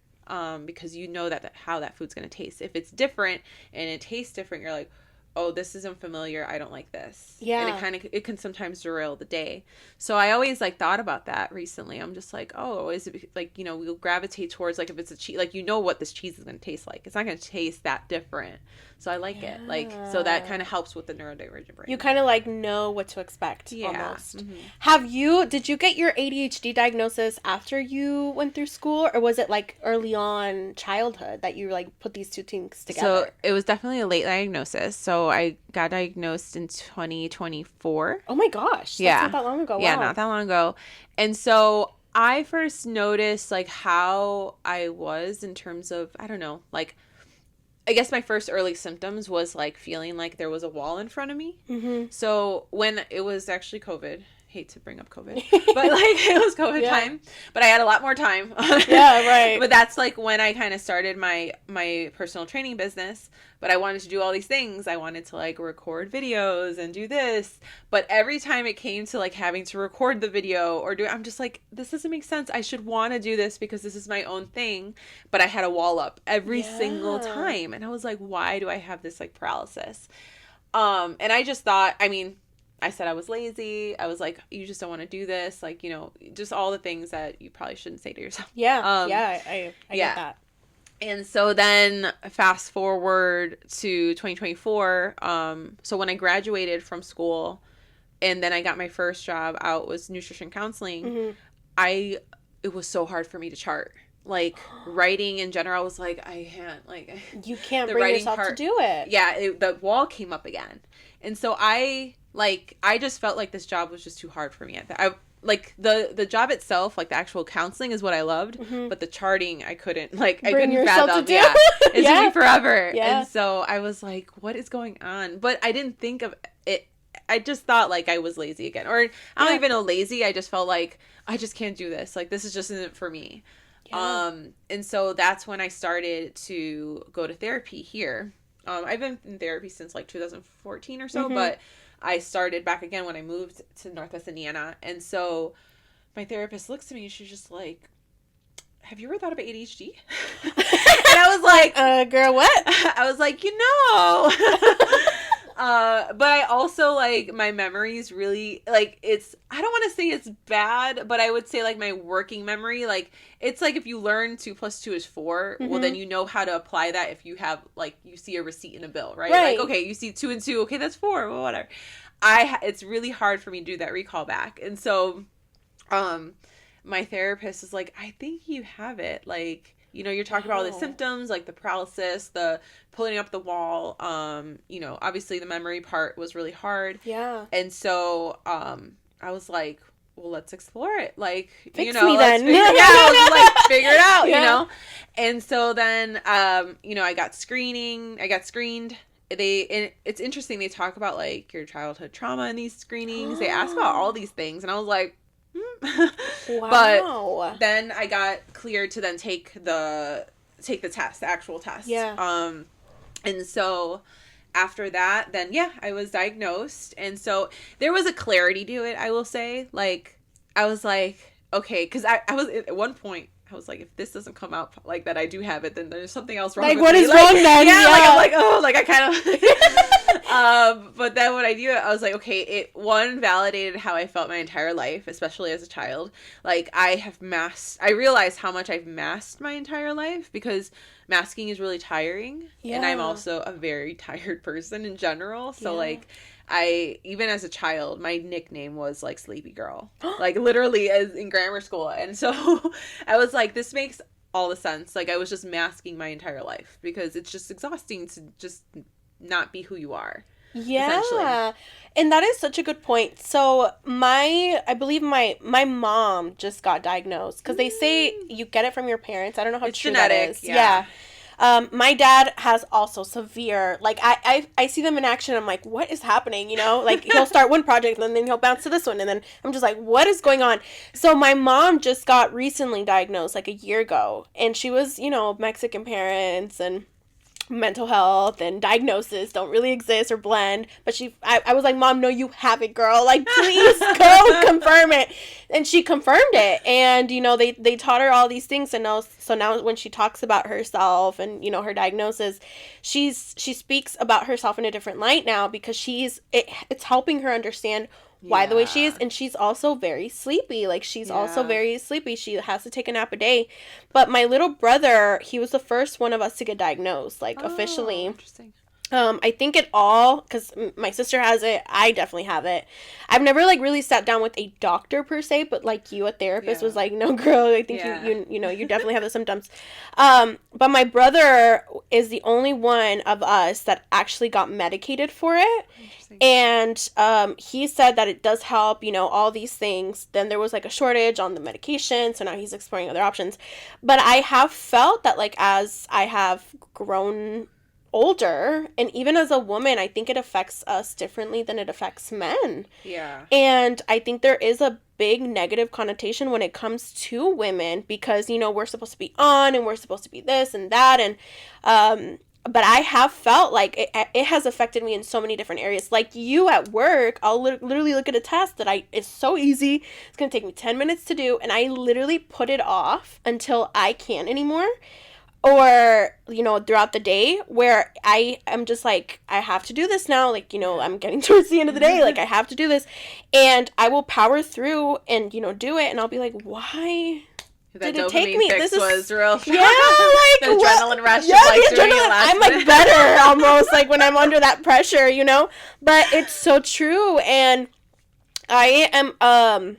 Because you know that how that food's going to taste. If it's different and it tastes different, you're like, oh, this isn't familiar. I don't like this. Yeah. And it can sometimes derail the day. So I always like thought about that recently. I'm just like, oh, is it like, we'll gravitate towards like if it's a cheese, like what this cheese is going to taste like. It's not going to taste that different. So I like it. Like, so that kind of helps with the neurodivergent brain. You kind of like know what to expect almost. Mm-hmm. Did you get your ADHD diagnosis after you went through school, or was it like early on childhood that you like put these two things together? So it was definitely a late diagnosis. So I got diagnosed in 2024. Oh my gosh. That's not that long ago. Wow. Yeah, not that long ago. And so I first noticed like how I was in terms of, I don't know, like, I guess my first early symptoms was like feeling like there was a wall in front of me. Mm-hmm. So when it was actually COVID, hate to bring up COVID, but like it was COVID time, but I had a lot more time. Yeah, right. But that's like when I kind of started my personal training business, but I wanted to do all these things. I wanted to like record videos and do this, but every time it came to like having to record the video or I'm just like, this doesn't make sense. I should want to do this because this is my own thing, but I had a wall up every single time. And I was like, why do I have this like paralysis? And I just thought, I said I was lazy. I was like, you just don't want to do this. Like, just all the things that you probably shouldn't say to yourself. Yeah. I get that. And so then fast forward to 2024. So when I graduated from school and then I got my first job out was nutrition counseling, it was so hard for me to chart. Like writing in general, I was like, I can't, like, you can't bring yourself to do it. Yeah. The wall came up again. And so I just felt like this job was just too hard for me. Like the job itself, like the actual counseling is what I loved, but the charting I couldn't fathom. Yeah, it took me forever. Yeah. And so I was like, what is going on? But I didn't think of it. I just thought like I was lazy again, or I don't even know lazy. I just felt like I just can't do this. Like this is just isn't for me. Yeah. And so that's when I started to go to therapy here. I've been in therapy since like 2014 or so, but I started back again when I moved to Northwest Indiana. And so my therapist looks at me and she's just like, have you ever thought about ADHD? And I was like, girl, what? I was like, but I also like my memories really like I don't want to say it's bad, but I would say like my working memory, like it's like if you learn 2 + 2 is 4, well then you know how to apply that if you have like you see a receipt in a bill, right? Like okay, you see 2 and 2, okay, that's 4, well, whatever. It's really hard for me to do that recall back, and so my therapist is like, I think you have it, like. You're talking about all the symptoms, like the paralysis, the pulling up the wall. Obviously the memory part was really hard. Yeah. And so, I was like, well, let's explore it. Like, Fix me let's then. figure it out, And so then, I got screening. I got screened. And it's interesting. They talk about like your childhood trauma in these screenings. They ask about all these things. And I was like, Wow. But then I got cleared to then take the test, the actual test. Yeah. And so after that, then I was diagnosed, and so there was a clarity to it. I will say, like, I was like, okay, because I was at one point. I was like, if this doesn't come out like that, I do have it, then there's something else wrong. Like, with what me. is wrong then? Yeah, like I'm like, oh, like I kind of. But then when I do it, I was like, okay, it validated how I felt my entire life, especially as a child. Like I realized how much I've masked my entire life because masking is really tiring, and I'm also a very tired person in general. So like. Even as a child, my nickname was like Sleepy Girl, like literally as in grammar school. And so I was like, this makes all the sense. Like I was just masking my entire life because it's just exhausting to just not be who you are. Yeah. And that is such a good point. So I believe my mom just got diagnosed because they say you get it from your parents. I don't know how it's true genetic, that is. Yeah. My dad has also severe, like, I see them in action. I'm like, what is happening? You know, like, he'll start one project and then he'll bounce to this one. And then I'm just like, what is going on? So my mom just got recently diagnosed like a year ago. And she was, you know, Mexican parents, and mental health and diagnosis don't really exist or blend. But I was like, Mom, no, you have it, girl. Like, please go confirm it. And she confirmed it. And, you know, they taught her all these things. And now when she talks about herself and, you know, her diagnosis, she speaks about herself in a different light now, because it's helping her understand why the way she is. And she's also very sleepy. Like, she's also very sleepy. She has to take a nap a day. But my little brother, he was the first one of us to get diagnosed, like, officially. Interesting. I think it all, because my sister has it, I definitely have it. I've never, like, really sat down with a doctor per se, but, like, you, a therapist, was like, no, girl, I think you know, you definitely have the symptoms. But my brother is the only one of us that actually got medicated for it. And he said that it does help, you know, all these things. Then there was, like, a shortage on the medication, so now he's exploring other options. But I have felt that, like, as I have grown older, and even as a woman, I think it affects us differently than it affects men. Yeah. And I think there is a big negative connotation when it comes to women, because, you know, we're supposed to be on and we're supposed to be this and that. And but I have felt like it has affected me in so many different areas. Like, you at work, I'll literally look at a task that it's so easy, it's gonna take me 10 minutes to do, and I literally put it off until I can't anymore. Or, you know, throughout the day, where I am just like, I have to do this now. Like, you know, I'm getting towards the end of the day. Like, I have to do this. And I will power through and, you know, do it. And I'll be like, why that did it take me? This was real. Yeah, like, the adrenaline rush. Yeah, of, like, the adrenaline. I'm like better almost, like, when I'm under that pressure, you know. But it's so true. And I am an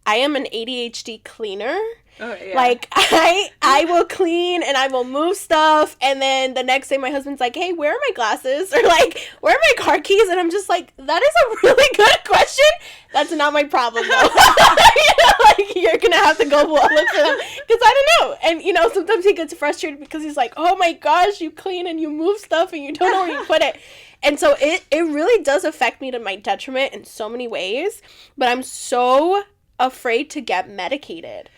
ADHD cleaner. Oh, yeah. Like, I will clean and I will move stuff, and then the next day my husband's like, hey, where are my glasses? Or like, where are my car keys? And I'm just like, that is a really good question. That's not my problem, though. You know, like, you're gonna have to go look for them, because I don't know. And, you know, sometimes he gets frustrated because he's like, oh my gosh, you clean and you move stuff and you don't know where you put it. And so it really does affect me to my detriment in so many ways. But I'm so afraid to get medicated.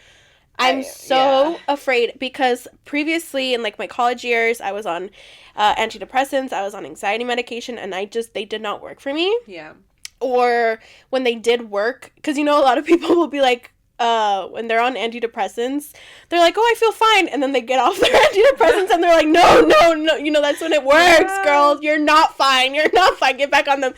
I'm so afraid, because previously in, like, my college years, I was on antidepressants, I was on anxiety medication, and they did not work for me. Yeah. Or when they did work, because, you know, a lot of people will be like, when they're on antidepressants, they're like, oh, I feel fine. And then they get off their antidepressants and they're like, no, you know, that's when it works, girl. You're not fine. Get back on them.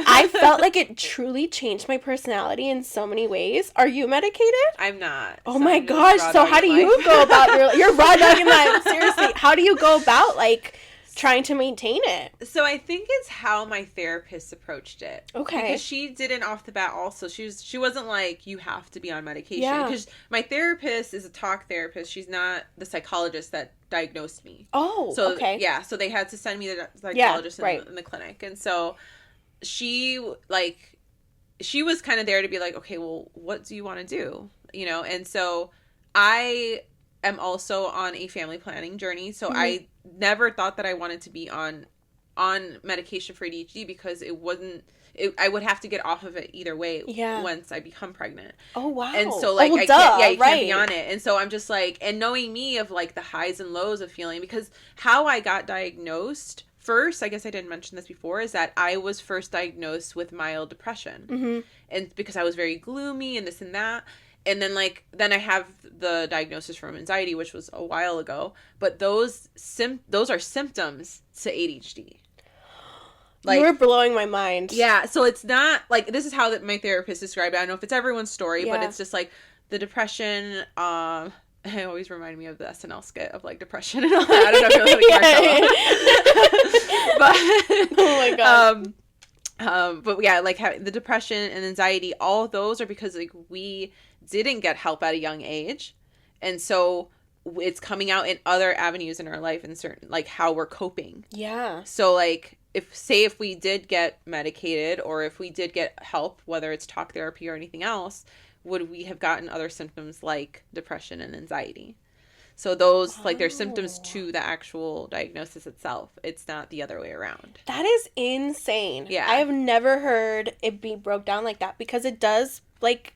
I felt like it truly changed my personality in so many ways. Are you medicated? I'm not. Oh my gosh. So how do you go about your raw dogging life? Seriously, how do you go about, like, trying to maintain it? So I think it's how my therapist approached it. Okay. Because she didn't off the bat also. She wasn't like, you have to be on medication. Because my therapist is a talk therapist. She's not the psychologist that diagnosed me. Oh, so, okay. Yeah, so they had to send me the psychologist in the clinic. And so she was kind of there to be like, okay, well, what do you want to do? You know? And so I am also on a family planning journey. So I never thought that I wanted to be on medication for ADHD, because I would have to get off of it either way once I become pregnant. Oh, wow. And so, like, you can't be on it. And so I'm just like, and knowing me of, like, the highs and lows of feeling, because how I got diagnosed first, I guess I didn't mention this before, is that I was first diagnosed with mild depression. Mm-hmm. And because I was very gloomy and this and that. And then, like, I have the diagnosis from anxiety, which was a while ago. But those are symptoms to ADHD. Like, you were blowing my mind. Yeah, so it's not, like, this is how my therapist described it. I don't know if it's everyone's story, but it's just, like, the depression, it always reminded me of the SNL skit of, like, depression and all that. I don't know if you're like, but, oh my god. But yeah, like, the depression and anxiety, all of those are because, like, we didn't get help at a young age. And so it's coming out in other avenues in our life, and certain, like, how we're coping. Yeah. So, like, if we did get medicated, or if we did get help, whether it's talk therapy or anything else, would we have gotten other symptoms like depression and anxiety? So those, like, there's symptoms to the actual diagnosis itself. It's not the other way around. That is insane. Yeah. I have never heard it be broke down like that, because it does, like,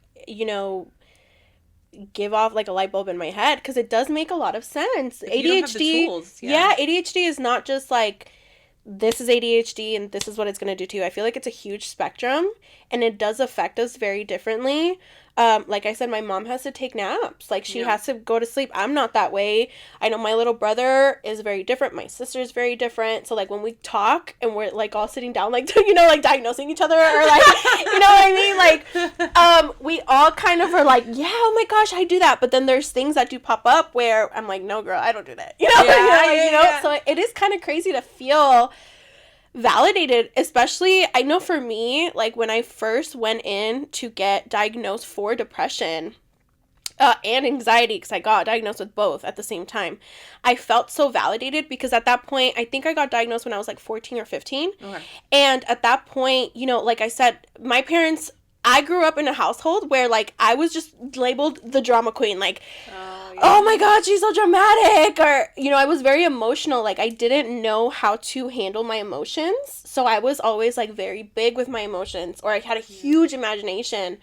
give off, like, a light bulb in my head, because it does make a lot of sense. If you don't have the tools, yeah, ADHD is not just, like, this is ADHD and this is what it's going to do to you. I feel like it's a huge spectrum, and it does affect us very differently. Like I said, my mom has to take naps. Like, she has to go to sleep. I'm not that way. I know my little brother is very different. My sister's very different. So, like, when we talk and we're, like, all sitting down, like, like, diagnosing each other, or, like, you know what I mean? Like, we all kind of are like, yeah, oh my gosh, I do that. But then there's things that do pop up where I'm like, no, girl, I don't do that. So it is kind of crazy to feel validated, especially, I know for me, like, when I first went in to get diagnosed for depression and anxiety, because I got diagnosed with both at the same time, I felt so validated, because at that point, I think I got diagnosed when I was like 14 or 15. Okay. And at that point, like I said, my parents, I grew up in a household where, like, I was just labeled the drama queen, like, oh my god, she's so dramatic, or, I was very emotional. Like, I didn't know how to handle my emotions, so I was always, like, very big with my emotions, or I had a huge imagination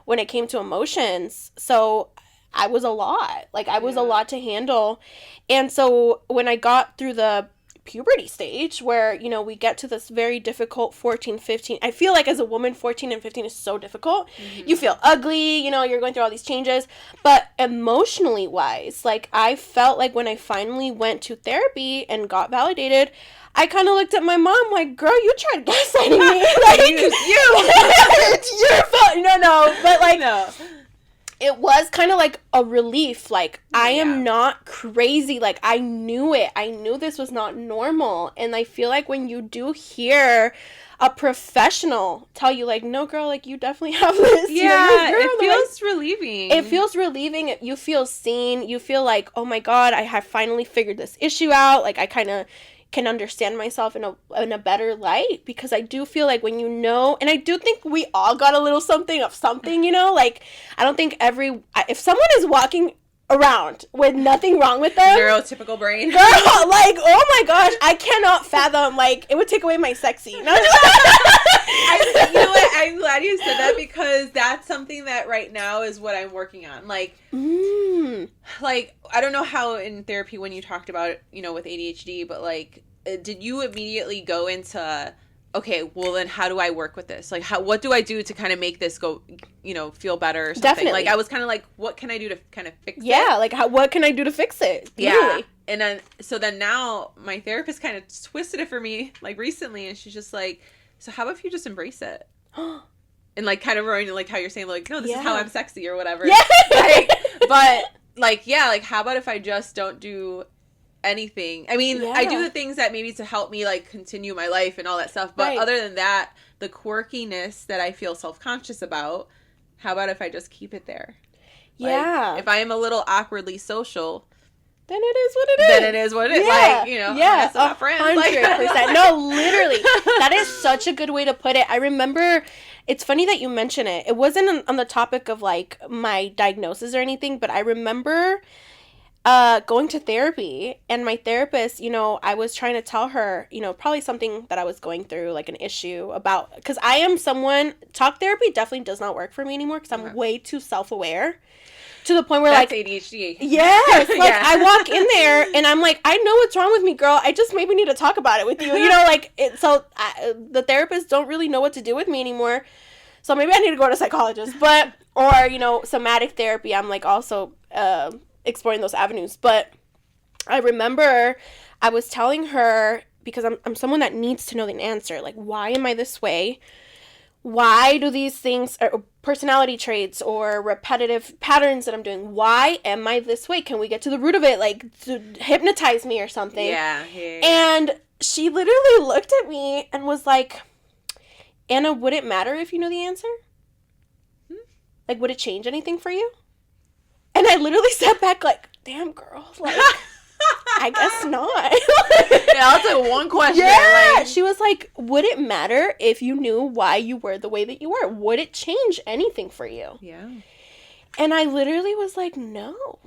when it came to emotions, so I was a lot. Like, I was a lot to handle, and so when I got through the puberty stage where, we get to this very difficult 14, 15. I feel like as a woman, 14 and 15 is so difficult. Mm-hmm. You feel ugly, you're going through all these changes. But emotionally wise, like, I felt like when I finally went to therapy and got validated, I kind of looked at my mom like, girl, you tried gaslighting me. Like, it's your fault. No. But, like, no. It was kind of like a relief. Like, I am not crazy. Like, I knew it. I knew this was not normal. And I feel like when you do hear a professional tell you, like, no, girl, like, you definitely have this. Yeah, it feels relieving. It feels relieving. You feel seen. You feel like, oh, my God, I have finally figured this issue out. Like, I kind of can understand myself in a better light, because I do feel like when and I do think we all got a little something of something, like, I don't think if someone is walking around with nothing wrong with them, neurotypical brain, girl, like, oh my gosh, I cannot fathom, like, it would take away my sexy. You know what? I'm glad you said that, because that's something that right now is what I'm working on. Like, like, I don't know how in therapy when you talked about it, with ADHD, but, like, did you immediately go into, okay, well then how do I work with this? Like, what do I do to kind of make this go, feel better or something? Definitely. Like, I was kind of like, what can I do to kind of fix it? Yeah, like, what can I do to fix it? Literally. Yeah. And then now my therapist kind of twisted it for me, like, recently, and she's just like, so how about if you just embrace it? And, like, kind of like how you're saying, like, no, this is how I'm sexy or whatever. Yeah. Right? But, like, yeah, like, how about if I just don't do anything? I mean, I do the things that maybe to help me, like, continue my life and all that stuff. But other than that, the quirkiness that I feel self-conscious about, how about if I just keep it there? Yeah. Like, if I am a little awkwardly social, then it is what it is. Then it is what it is. Like, yeah, 100%. Like, no, literally. That is such a good way to put it. I remember, it's funny that you mention it. It wasn't on the topic of, like, my diagnosis or anything, but I remember going to therapy, and my therapist, I was trying to tell her, probably something that I was going through, like an issue about, because I am talk therapy definitely does not work for me anymore, because I'm way too self-aware. To the point where, that's like, ADHD. Yes, like, I walk in there and I'm like, I know what's wrong with me, girl. I just maybe need to talk about it with you. Like, the therapists don't really know what to do with me anymore. So maybe I need to go to a psychologist, or somatic therapy. I'm, like, also exploring those avenues. But I remember I was telling her, because I'm someone that needs to know the answer. Like, why am I this way? Why do these things, or personality traits or repetitive patterns that I'm doing, why am I this way? Can we get to the root of it? Like, to hypnotize me or something. Yeah. And she literally looked at me and was like, Anna, would it matter if you know the answer? Like, would it change anything for you? And I literally sat back like, damn, girl, like, I guess not. That's like one question. Yeah. Like, she was like, would it matter if you knew why you were the way that you were? Would it change anything for you? Yeah. And I literally was like, no.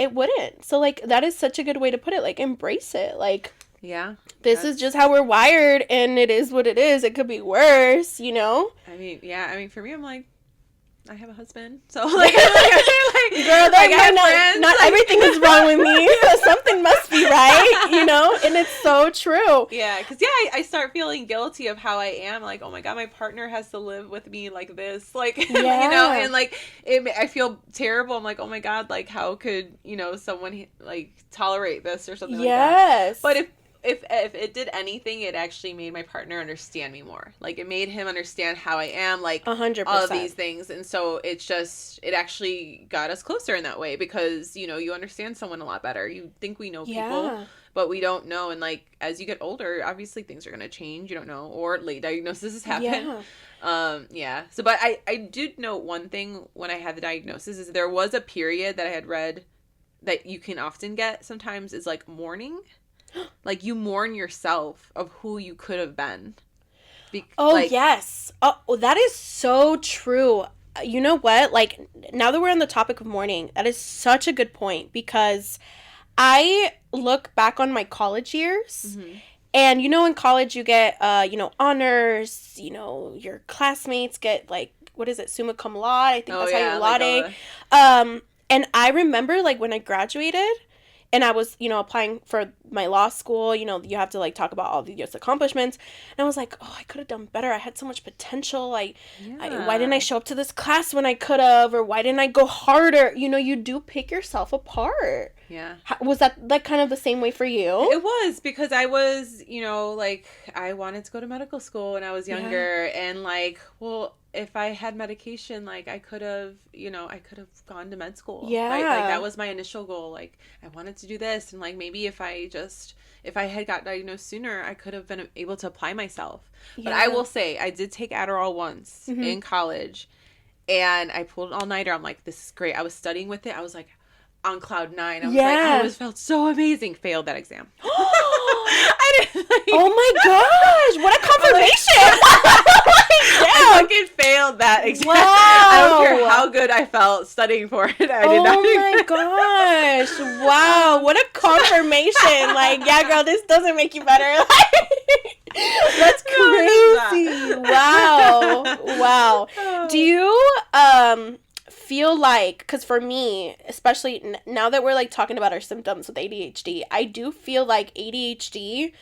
it wouldn't. So, like, that is such a good way to put it. Like, embrace it. Like, Yeah. this is just how we're wired, and it is what it is. It could be worse, you know? I mean, yeah. I mean, for me, I'm like, I have a husband, so like, girl, not everything is wrong with me. Something must be right, you know? And it's so true. Yeah, because I start feeling guilty of how I am. Like, oh my god, my partner has to live with me like this, like you know, and like I feel terrible. I'm like, oh my god, like how could someone like tolerate this or something like that? But if it did anything, it actually made my partner understand me more. Like, it made him understand how I am, like 100%. all of these things. And so it actually got us closer in that way because, you understand someone a lot better. You think we know people, but we don't know. And like, as you get older, obviously things are going to change. You don't know. Or late diagnoses happen. So, but I did note one thing when I had the diagnosis is there was a period that I had read that you can often get sometimes is like mourning. Like, you mourn yourself of who you could have been. Yes. Oh, that is so true. You know what? Like, now that we're on the topic of mourning, that is such a good point because I look back on my college years. Mm-hmm. And, in college you get, honors, your classmates get, like, what is it, summa cum laude? I think that's how you laude. And I remember, like, when I graduated and I was, applying for my law school, you have to, like, talk about all these accomplishments. And I was like, oh, I could have done better. I had so much potential. Why didn't I show up to this class when I could have? Or why didn't I go harder? You do pick yourself apart. Yeah. Was that, like, kind of the same way for you? It was, because I was, like, I wanted to go to medical school when I was younger. Yeah. And, like, well, if I had medication, like, I could have gone to med school. Yeah. Right? Like, that was my initial goal. Like, I wanted to do this. And, like, maybe if I had got diagnosed sooner, I could have been able to apply myself. Yeah. But I will say, I did take Adderall once in college. And I pulled an all-nighter. I'm like, this is great. I was studying with it. I was like, on cloud 9. I was like, I felt so amazing. Failed that exam. I didn't oh my gosh, what a confirmation. I fucking failed that exam. Wow. I don't care how good I felt studying for it. I did not. Oh my gosh. Wow, what a confirmation. Like, yeah, girl, this doesn't make you better. That's crazy. Wow. Do you feel like, because for me, especially now that we're, like, talking about our symptoms with ADHD, I do feel like ADHD,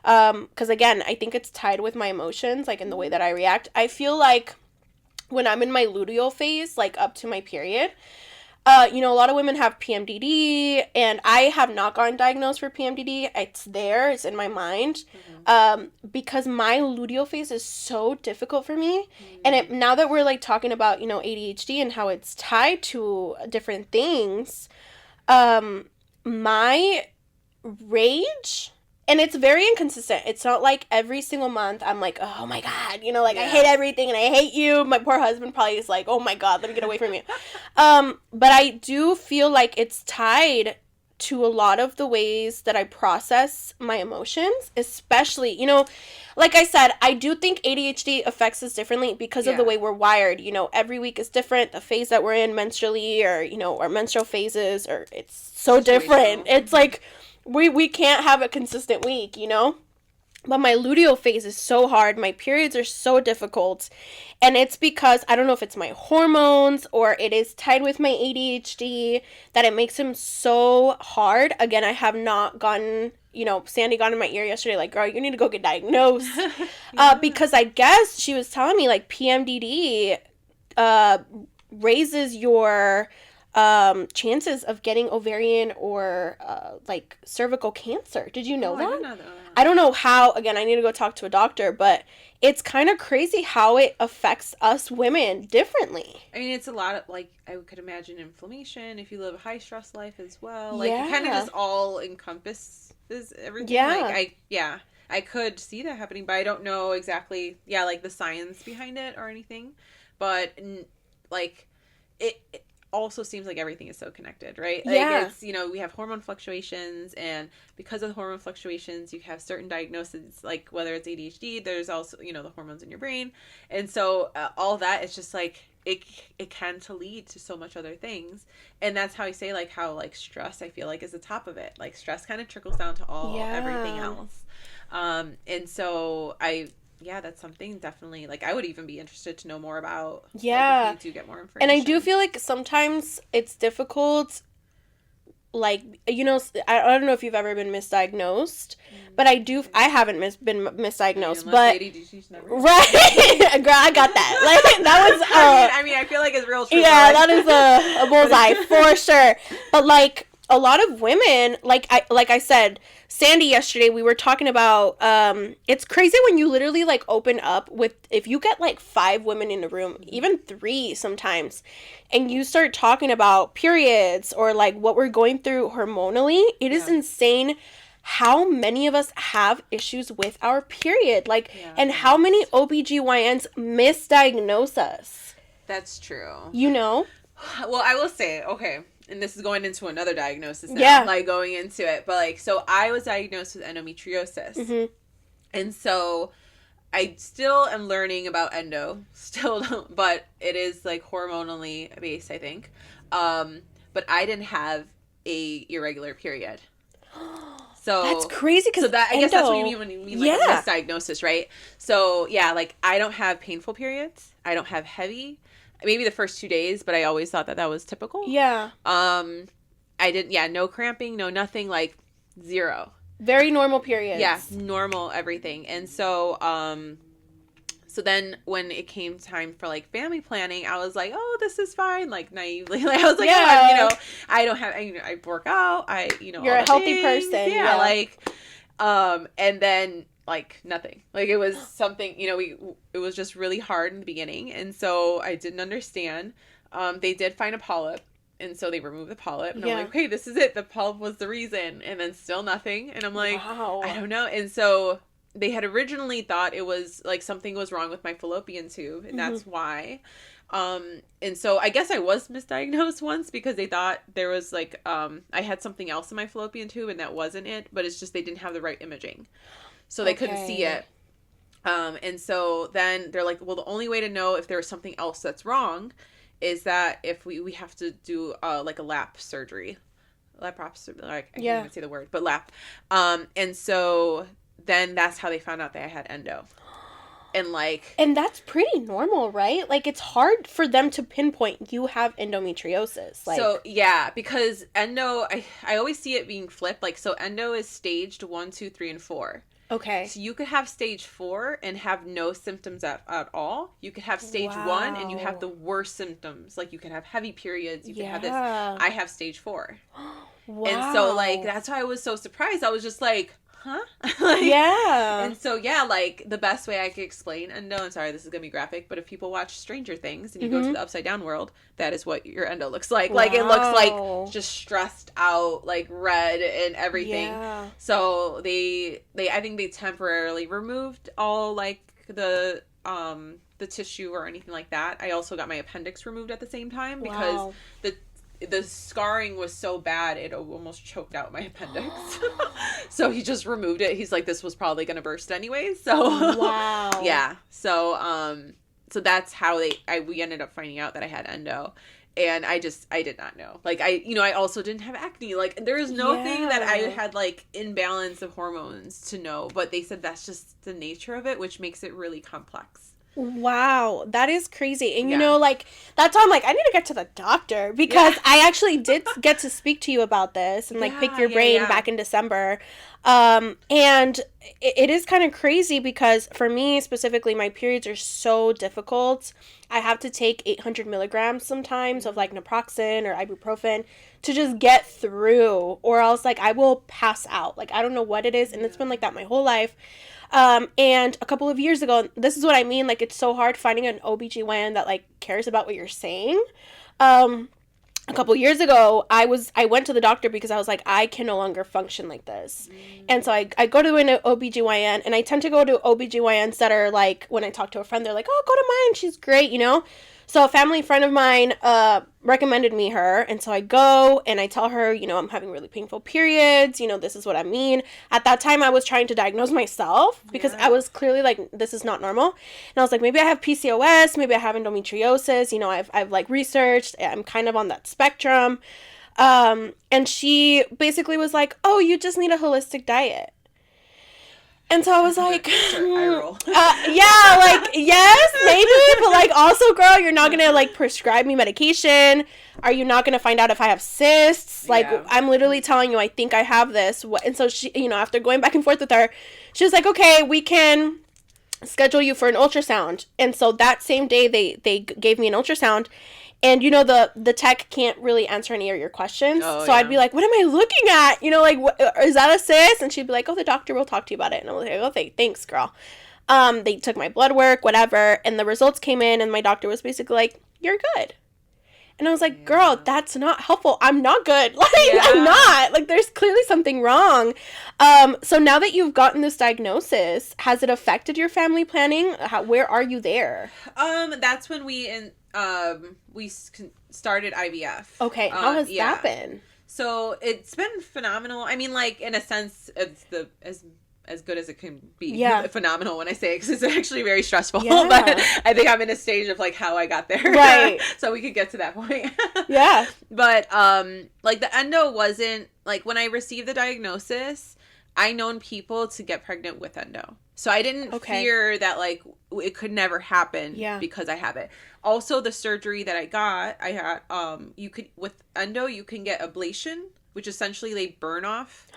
because again, I think it's tied with my emotions, like, in the way that I react. I feel like when I'm in my luteal phase, like, up to my period, a lot of women have PMDD, and I have not gotten diagnosed for PMDD. It's in my mind, because my luteal phase is so difficult for me. And now that we're, like, talking about, ADHD and how it's tied to different things, my rage, and it's very inconsistent. It's not like every single month I'm like, oh my God, I hate everything and I hate you. My poor husband probably is like, oh my God, let me get away from you. But I do feel like it's tied to a lot of the ways that I process my emotions, especially, like I said, I do think ADHD affects us differently because of the way we're wired. Every week is different. The phase that we're in menstrually, or, our menstrual phases, or it's so different. It's like, we can't have a consistent week, But my luteal phase is so hard. My periods are so difficult. And it's because, I don't know if it's my hormones or it is tied with my ADHD, that it makes them so hard. Again, I have not gotten, Sandy got in my ear yesterday, like, girl, you need to go get diagnosed. Because I guess she was telling me, like, PMDD raises your chances of getting ovarian or like cervical cancer. Did you know that? I didn't know that. I don't know how. Again, I need to go talk to a doctor, but it's kind of crazy how it affects us women differently. I mean, it's a lot of, like, I could imagine inflammation if you live a high stress life as well. Like, it kind of just all encompasses everything. Yeah. Like, I could see that happening, but I don't know exactly, like, the science behind it or anything. But, like, it also seems like everything is so connected, right? Like, it's, we have hormone fluctuations, and because of the hormone fluctuations, you have certain diagnoses, like whether it's ADHD, there's also, the hormones in your brain. And so all that, it's just like, it can to lead to so much other things. And that's how I say, like, how, like, stress, I feel like, is the top of it. Like, stress kind of trickles down to everything else. And so that's something definitely, like, I would even be interested to know more about. Yeah. Like, if you do get more information. And I do feel like sometimes it's difficult, like, you know, I don't know if you've ever been misdiagnosed, but I haven't been misdiagnosed, but ADHD's never. Right. Girl, I got that. Like, that was I mean, I feel like it's real true. Yeah, that is a bullseye for sure. But like a lot of women, like I said, Sandy yesterday, we were talking about, it's crazy when you literally, like, open up with, if you get, like, 5 women in a room, even 3 sometimes, and you start talking about periods or, like, what we're going through hormonally, it is insane how many of us have issues with our period, like, and how many OBGYNs misdiagnose us. That's true. You know? Well, I will say, okay, and this is going into another diagnosis now, like, going into it, but, like, so I was diagnosed with endometriosis, and so I still am learning about endo, but it is, like, hormonally based, I think, but I didn't have a irregular period. So that's crazy, because I guess that's what you mean when you mean, like, a misdiagnosis, right? So, yeah, like, I don't have painful periods. I don't have heavy. Maybe the first 2 days, but I always thought that was typical. Yeah. I didn't, no cramping, no nothing, like, 0. Very normal periods. Yeah, normal everything. And so, so then when it came time for, like, family planning, I was like, oh, this is fine. Like, naively. Like, I was like, I don't have, I work out. You're a healthy person. Yeah, like, and then, like, nothing. Like, it was something, it was just really hard in the beginning. And so I didn't understand. They did find a polyp. And so they removed the polyp. And I'm like, okay, this is it. The polyp was the reason. And then still nothing. And I'm like, wow. I don't know. And so they had originally thought it was, like, something was wrong with my fallopian tube. And that's why. And so I guess I was misdiagnosed once because they thought there was, like, I had something else in my fallopian tube and that wasn't it. But it's just they didn't have the right imaging. So they couldn't see it. And so then they're like, well, the only way to know if there was something else that's wrong is that if we have to do, like, a lap surgery. Laparoscopy, like, I can't even say the word, but lap. And so then that's how they found out that I had endo. And, like... And that's pretty normal, right? Like, it's hard for them to pinpoint you have endometriosis. Like... So, yeah, because endo, I always see it being flipped. Like, so endo is staged 1, 2, 3, and 4. Okay. So you could have stage 4 and have no symptoms at all. You could have stage 1 and you have the worst symptoms. Like, you can have heavy periods. You can have this. I have stage 4. Wow. And so, like, that's why I was so surprised. I was just like, huh? Like, yeah. And so, yeah, like, the best way I could explain endo, I'm sorry, this is going to be graphic, but if people watch Stranger Things and you go to the upside down world, that is what your endo looks like. Wow. Like, it looks like just stressed out, like, red and everything. Yeah. So I think they temporarily removed all, like, the tissue or anything like that. I also got my appendix removed at the same time because the scarring was so bad it almost choked out my appendix. So he just removed it. He's like, this was probably gonna burst anyway. So yeah. So that's how we ended up finding out that I had endo. And I did not know. Like, I also didn't have acne. Like, there is no thing that I had, like, imbalance of hormones to know. But they said that's just the nature of it, which makes it really complex. Wow, that is crazy. And, you know, like, that's why I'm like, I need to get to the doctor because I actually did get to speak to you about this and, like, pick your brain back in December. And it is kind of crazy because for me specifically, my periods are so difficult. I have to take 800 milligrams sometimes of, like, naproxen or ibuprofen to just get through, or else, like, I will pass out. Like, I don't know what it is, and it's been like that my whole life. And a couple of years ago, this is what I mean, like, it's so hard finding an OBGYN that, like, cares about what you're saying. A couple years ago, I went to the doctor because I was like, I can no longer function like this. And so I go to an OBGYN, and I tend to go to OBGYNs that are, like, when I talk to a friend, they're like, oh, go to mine, she's great, you know? So a family friend of mine recommended me her, and so I go and I tell her, you know, I'm having really painful periods, you know, this is what I mean. At that time I was trying to diagnose myself because I was clearly like, this is not normal. And I was like, maybe I have PCOS, maybe I have endometriosis, you know, I've like researched, I'm kind of on that spectrum. And she basically was like, oh, you just need a holistic diet. And so I was like, yeah, like, yes, maybe, but like, also, girl, you're not gonna like prescribe me medication. Are you not gonna find out if I have cysts? Like, I'm literally telling you, I think I have this. And so she, you know, after going back and forth with her, she was like, okay, we can schedule you for an ultrasound. And so that same day, they gave me an ultrasound. And, you know, the tech can't really answer any of your questions. So I'd be like, what am I looking at? You know, like, is that a cyst? And she'd be like, oh, the doctor will talk to you about it. And I was like, oh, thanks, girl. They took my blood work, whatever. And the results came in. And my doctor was basically like, you're good. And I was like, girl, that's not helpful. I'm not good. Like, I'm not. Like, there's clearly something wrong. So now that you've gotten this diagnosis, has it affected your family planning? Where are you there? That's when we started IVF. Okay, how has that been? So it's been phenomenal. I mean, like, in a sense, it's as good as it can be. Yeah. Phenomenal when I say it, because it's actually very stressful. Yeah. But I think I'm in a stage of, like, how I got there. Right. So we could get to that point. Yeah. But, like, the endo wasn't, like, when I received the diagnosis, I known people to get pregnant with endo. So I didn't fear that, like, it could never happen because I have it. Also, the surgery that I had, with endo, you can get ablation, which essentially they burn off.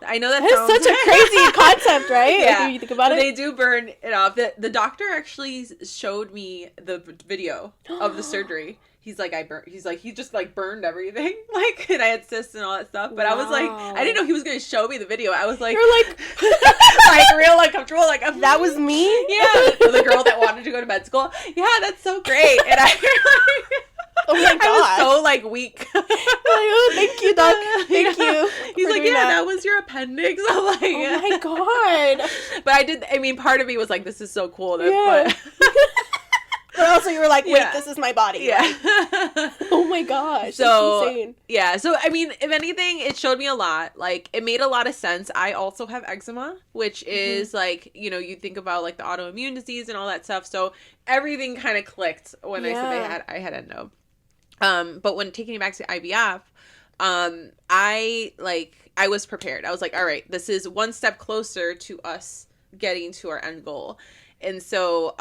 I know that sounds such a crazy concept, right? Yeah. Like, you think about it. They do burn it off. The doctor actually showed me the video of the surgery. He's like, he just, like, burned everything. Like, and I had cysts and all that stuff. But I was like, I didn't know he was going to show me the video. I was like... You're like... like, real uncomfortable. Like, that was me? Yeah. The girl that wanted to go to med school. Yeah, that's so great. And oh my God. I was so, like, weak. Like, oh, thank you, doc. Thank you. He's like, yeah, that was your appendix. I'm like, oh my God. But part of me was like, this is so cool. But... But also you were like, wait, this is my body. Yeah. Right? Oh my gosh. So, that's insane. Yeah. So, I mean, if anything, it showed me a lot. Like, it made a lot of sense. I also have eczema, which is, like, you know, you think about, like, the autoimmune disease and all that stuff. So, everything kind of clicked when I said I had endo. But when taking it back to IVF, I was prepared. I was like, all right, this is one step closer to us getting to our end goal. And so,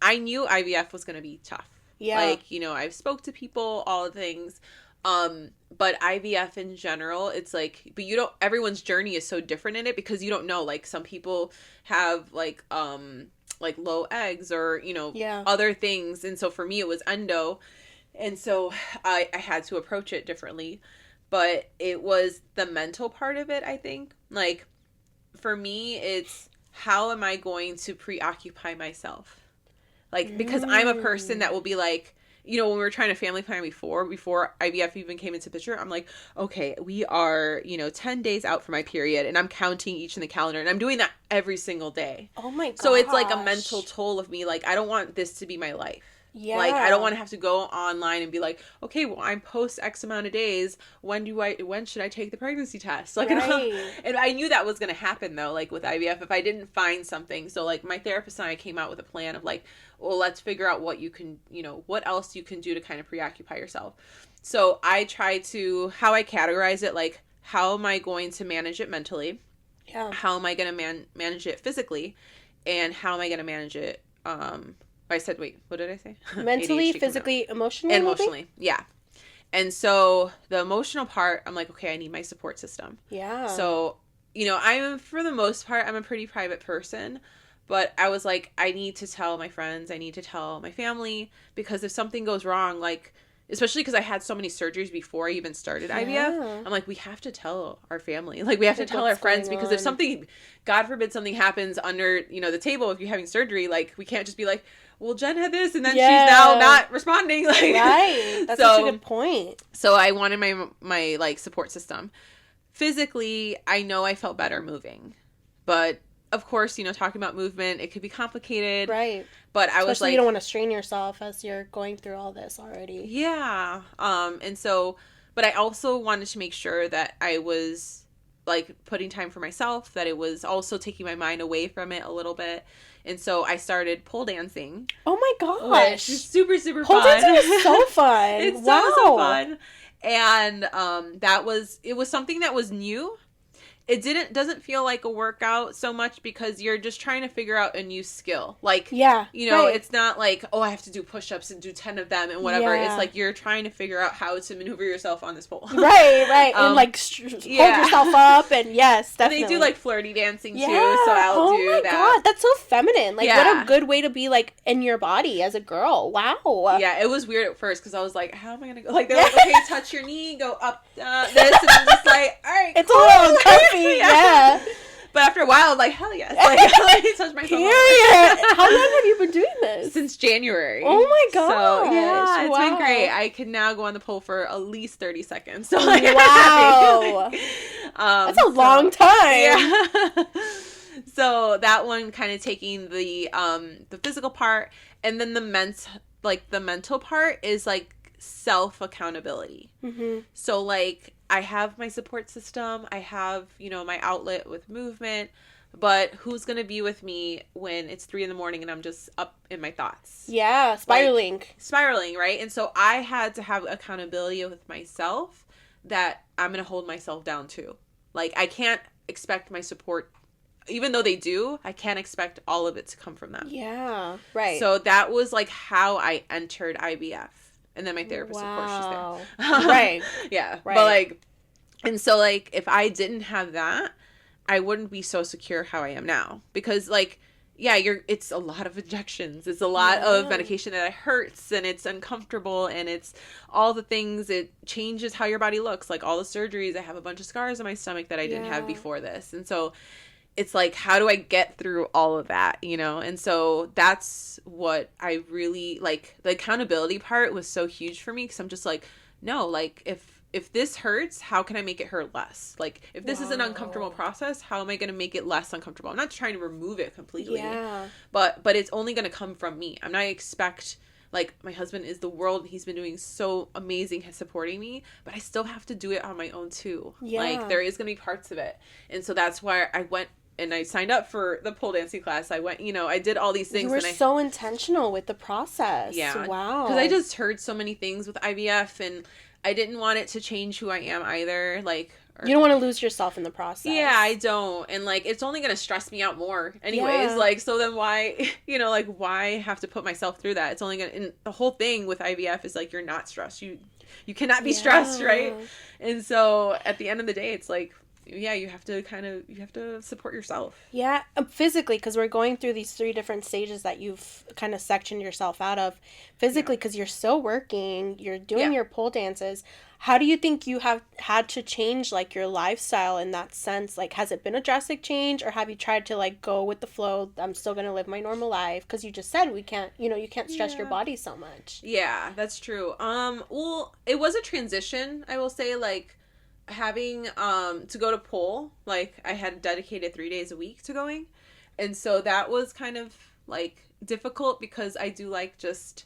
I knew IVF was going to be tough. Yeah. Like, you know, I've spoke to people, all the things. But IVF in general, it's like, but everyone's journey is so different in it because you don't know, like, some people have, like low eggs or, you know, other things. And so for me, it was endo. And so I had to approach it differently. But it was the mental part of it, I think. Like, for me, it's how am I going to preoccupy myself? Like, because I'm a person that will be like, you know, when we were trying to family plan before IVF even came into picture, I'm like, okay, we are, you know, 10 days out from my period and I'm counting each in the calendar and I'm doing that every single day. Oh my gosh. So it's like a mental toll of me. Like, I don't want this to be my life. Yeah. Like, I don't want to have to go online and be like, okay, well, I'm post X amount of days. When should I take the pregnancy test? Like, right. And I knew that was going to happen though, like with IVF, if I didn't find something. So like my therapist and I came out with a plan of like, well, let's figure out what you can, you know, what else you can do to kind of preoccupy yourself. So I try to, how I categorize it, like, how am I going to manage it mentally? Yeah. How am I going to manage it physically? And how am I going to manage it, I said, wait, what did I say? Mentally, physically, emotionally? And emotionally, yeah. And so the emotional part, I'm like, okay, I need my support system. Yeah. So, you know, for the most part, I'm a pretty private person. But I was like, I need to tell my friends. I need to tell my family. Because if something goes wrong, like, especially because I had so many surgeries before I even started IVF, I'm like, we have to tell our family. Like, we have to tell our friends. Because if something, God forbid, something happens under, you know, the table, if you're having surgery, like, we can't just be like, well, Jen had this, and then she's now not responding. Like, right. That's such a good point. So I wanted my like support system. Physically, I know I felt better moving, but of course, talking about movement, it could be complicated. Right. But I was especially like, you don't want to strain yourself as you're going through all this already. yeah. And so, but I also wanted to make sure that I was like putting time for myself, that it was also taking my mind away from it a little bit. And so I started pole dancing. Oh my gosh. Which is super, super pole fun. Pole dancing is so fun. It's wow. so fun. And it was something that was new. It doesn't feel like a workout so much because you're just trying to figure out a new skill. Like, yeah, right. It's not like, oh, I have to do push-ups and do 10 of them and whatever. Yeah. It's like you're trying to figure out how to maneuver yourself on this pole. Right. And like hold yourself up, and yes, definitely. And they do like flirty dancing too, so I'll do that. Oh my god, that's so feminine. Like, what a good way to be like in your body as a girl. Wow. Yeah, it was weird at first because I was like, how am I going to go? Like, they're like, okay, touch your knee, go up this, and I'm just like, all right, it's cool. A little uncomfy. Yeah. But after a while, I'm like, hell yes. Like, I touch myself. Period. How long have you been doing this? Since January. Oh my gosh. So, yeah, it's been great. I can now go on the pole for at least 30 seconds. So, like, wow. That's a long time. Yeah. So, that one kind of taking the physical part, and then the mental part is, like, self-accountability. Mm-hmm. So, like, I have my support system. I have, my outlet with movement. But who's going to be with me when it's 3 a.m. and I'm just up in my thoughts? Yeah, spiraling. Like, spiraling, right? And so I had to have accountability with myself that I'm going to hold myself down too. Like, I can't expect my support, even though they do, I can't expect all of it to come from them. Yeah, right. So that was, like, how I entered IVF. And then my therapist, of course, she's there. Right. Yeah. Right. But, like, and so, like, if I didn't have that, I wouldn't be so secure how I am now. Because, like, yeah, it's a lot of injections. It's a lot of medication that hurts, and it's uncomfortable, and it's all the things. It changes how your body looks. Like, all the surgeries. I have a bunch of scars on my stomach that I didn't have before this. And so it's like, how do I get through all of that, And so that's what I really, like, the accountability part was so huge for me, because I'm just like, no, like, if this hurts, how can I make it hurt less? Like, if this is an uncomfortable process, how am I going to make it less uncomfortable? I'm not trying to remove it completely, but it's only going to come from me. I'm not expect, like, my husband is the world. He's been doing so amazing supporting me, but I still have to do it on my own too. Yeah. Like, there is going to be parts of it. And so that's why I went and I signed up for the pole dancing class. I went, I did all these things. You were so intentional with the process. Yeah. Wow. Because I just heard so many things with IVF, and I didn't want it to change who I am either. Like, you don't want to lose yourself in the process. Yeah, I don't. And, like, it's only going to stress me out more anyways. Yeah. Like, so then why, why have to put myself through that? It's only going to, and the whole thing with IVF is, like, you're not stressed. You cannot be stressed, right? And so at the end of the day, it's like, yeah, you have to support yourself. Yeah, physically, because we're going through these 3 different stages that you've kind of sectioned yourself out of. Physically, because you're still working, you're doing your pole dances. How do you think you have had to change, like, your lifestyle in that sense? Like, has it been a drastic change, or have you tried to, like, go with the flow? I'm still going to live my normal life, because you just said you can't stress your body so much. Yeah, that's true. Well, it was a transition, I will say, like, having to go to pole, like, I had dedicated 3 days a week to going, and so that was kind of, like, difficult, because I do like just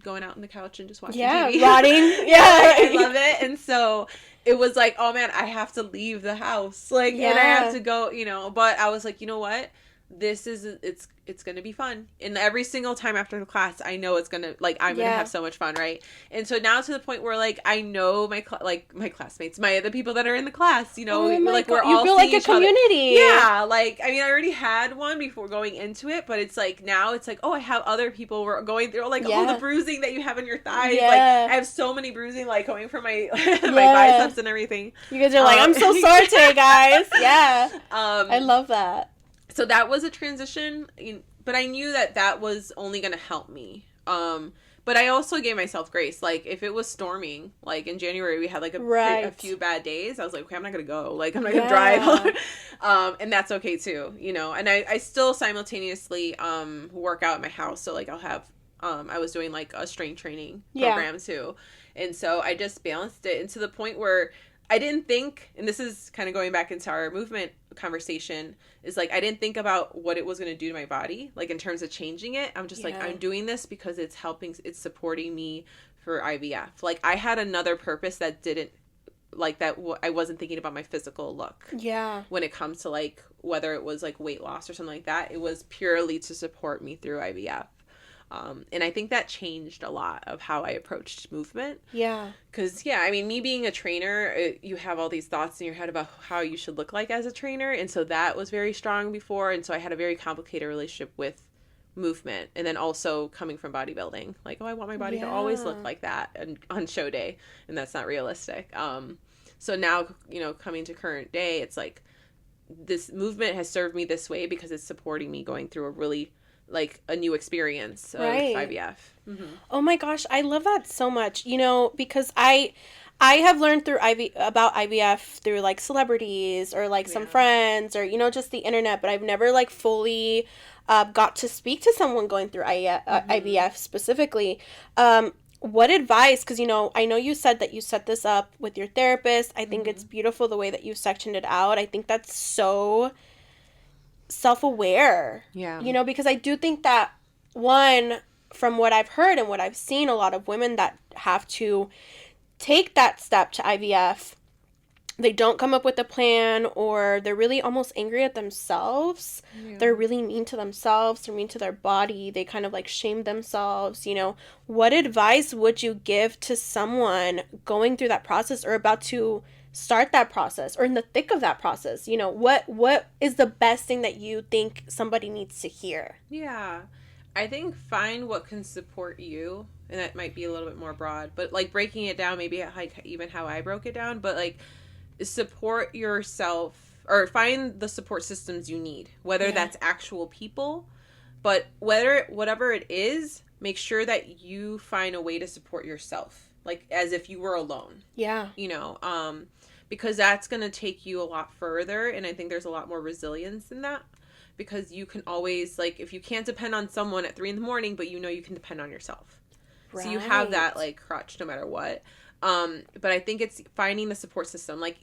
going out on the couch and just watching TV. Rotting. I love it. And so it was like, oh man, I have to leave the house, like, and I have to go, but I was like, you know what, it's gonna be fun. And every single time after the class, I know it's gonna, like, I'm gonna have so much fun, right? And so now to the point where, like, I know my classmates, the people that are in the class, we're all you feel like a community. Yeah, like, I mean, I already had one before going into it, but it's like, now it's like, oh, I have other people who are going through, like, all the bruising that you have in your thighs. Like, I have so many bruising, like, going from my my biceps and everything. You guys are like, I'm so sore today, guys. Yeah. I love that. So that was a transition, but I knew that was only going to help me. But I also gave myself grace. Like, if it was storming, like, in January, we had, like, a few bad days. I was like, okay, I'm not going to go. Like, I'm not going to drive. And that's okay, too, And I still simultaneously work out at my house. So, like, I'll have, I was doing, like, a strength training program, too. And so I just balanced it. And to the point where I didn't think, and this is kind of going back into our movement conversation, is like I didn't think about what it was going to do to my body, like in terms of changing it. I'm just like, I'm doing this because it's helping, it's supporting me for IVF. Like I had another purpose that didn't, like that I wasn't thinking about my physical look. Yeah. When it comes to like whether it was like weight loss or something like that, it was purely to support me through IVF. And I think that changed a lot of how I approached movement. Yeah. Because, yeah, I mean, me being a trainer, you have all these thoughts in your head about how you should look like as a trainer. And so that was very strong before. And so I had a very complicated relationship with movement. And then also coming from bodybuilding. Like, oh, I want my body to always look like that and on show day. And that's not realistic. So now, you know, coming to current day, it's like this movement has served me this way because it's supporting me going through a really like a new experience of IVF. Mm-hmm. Oh my gosh, I love that so much. You know, because I have learned through about IVF through like celebrities or like some friends or, you know, just the internet, but I've never like fully got to speak to someone going through IVF specifically. What advice, because, you know, I know you said that you set this up with your therapist. I think it's beautiful the way that you sectioned it out. I think that's so self-aware. Yeah. You know, because I do think that, one, from what I've heard and what I've seen, a lot of women that have to take that step to IVF, they don't come up with a plan, or they're really almost angry at themselves. Yeah. They're really mean to themselves. They're mean to their body. They kind of like shame themselves, you know. What advice would you give to someone going through that process or about to start that process or in the thick of that process? You know, what is the best thing that you think somebody needs to hear? Yeah. I think find what can support you, and that might be a little bit more broad, but like breaking it down, maybe like even how I broke it down, but like support yourself or find the support systems you need, whether that's actual people, but whatever it is, make sure that you find a way to support yourself, like as if you were alone. Yeah. You know, because that's going to take you a lot further. And I think there's a lot more resilience in that, because you can always, like, if you can't depend on someone at 3 a.m, but you know you can depend on yourself. Right. So you have that, like, crutch no matter what. But I think it's finding the support system. Like,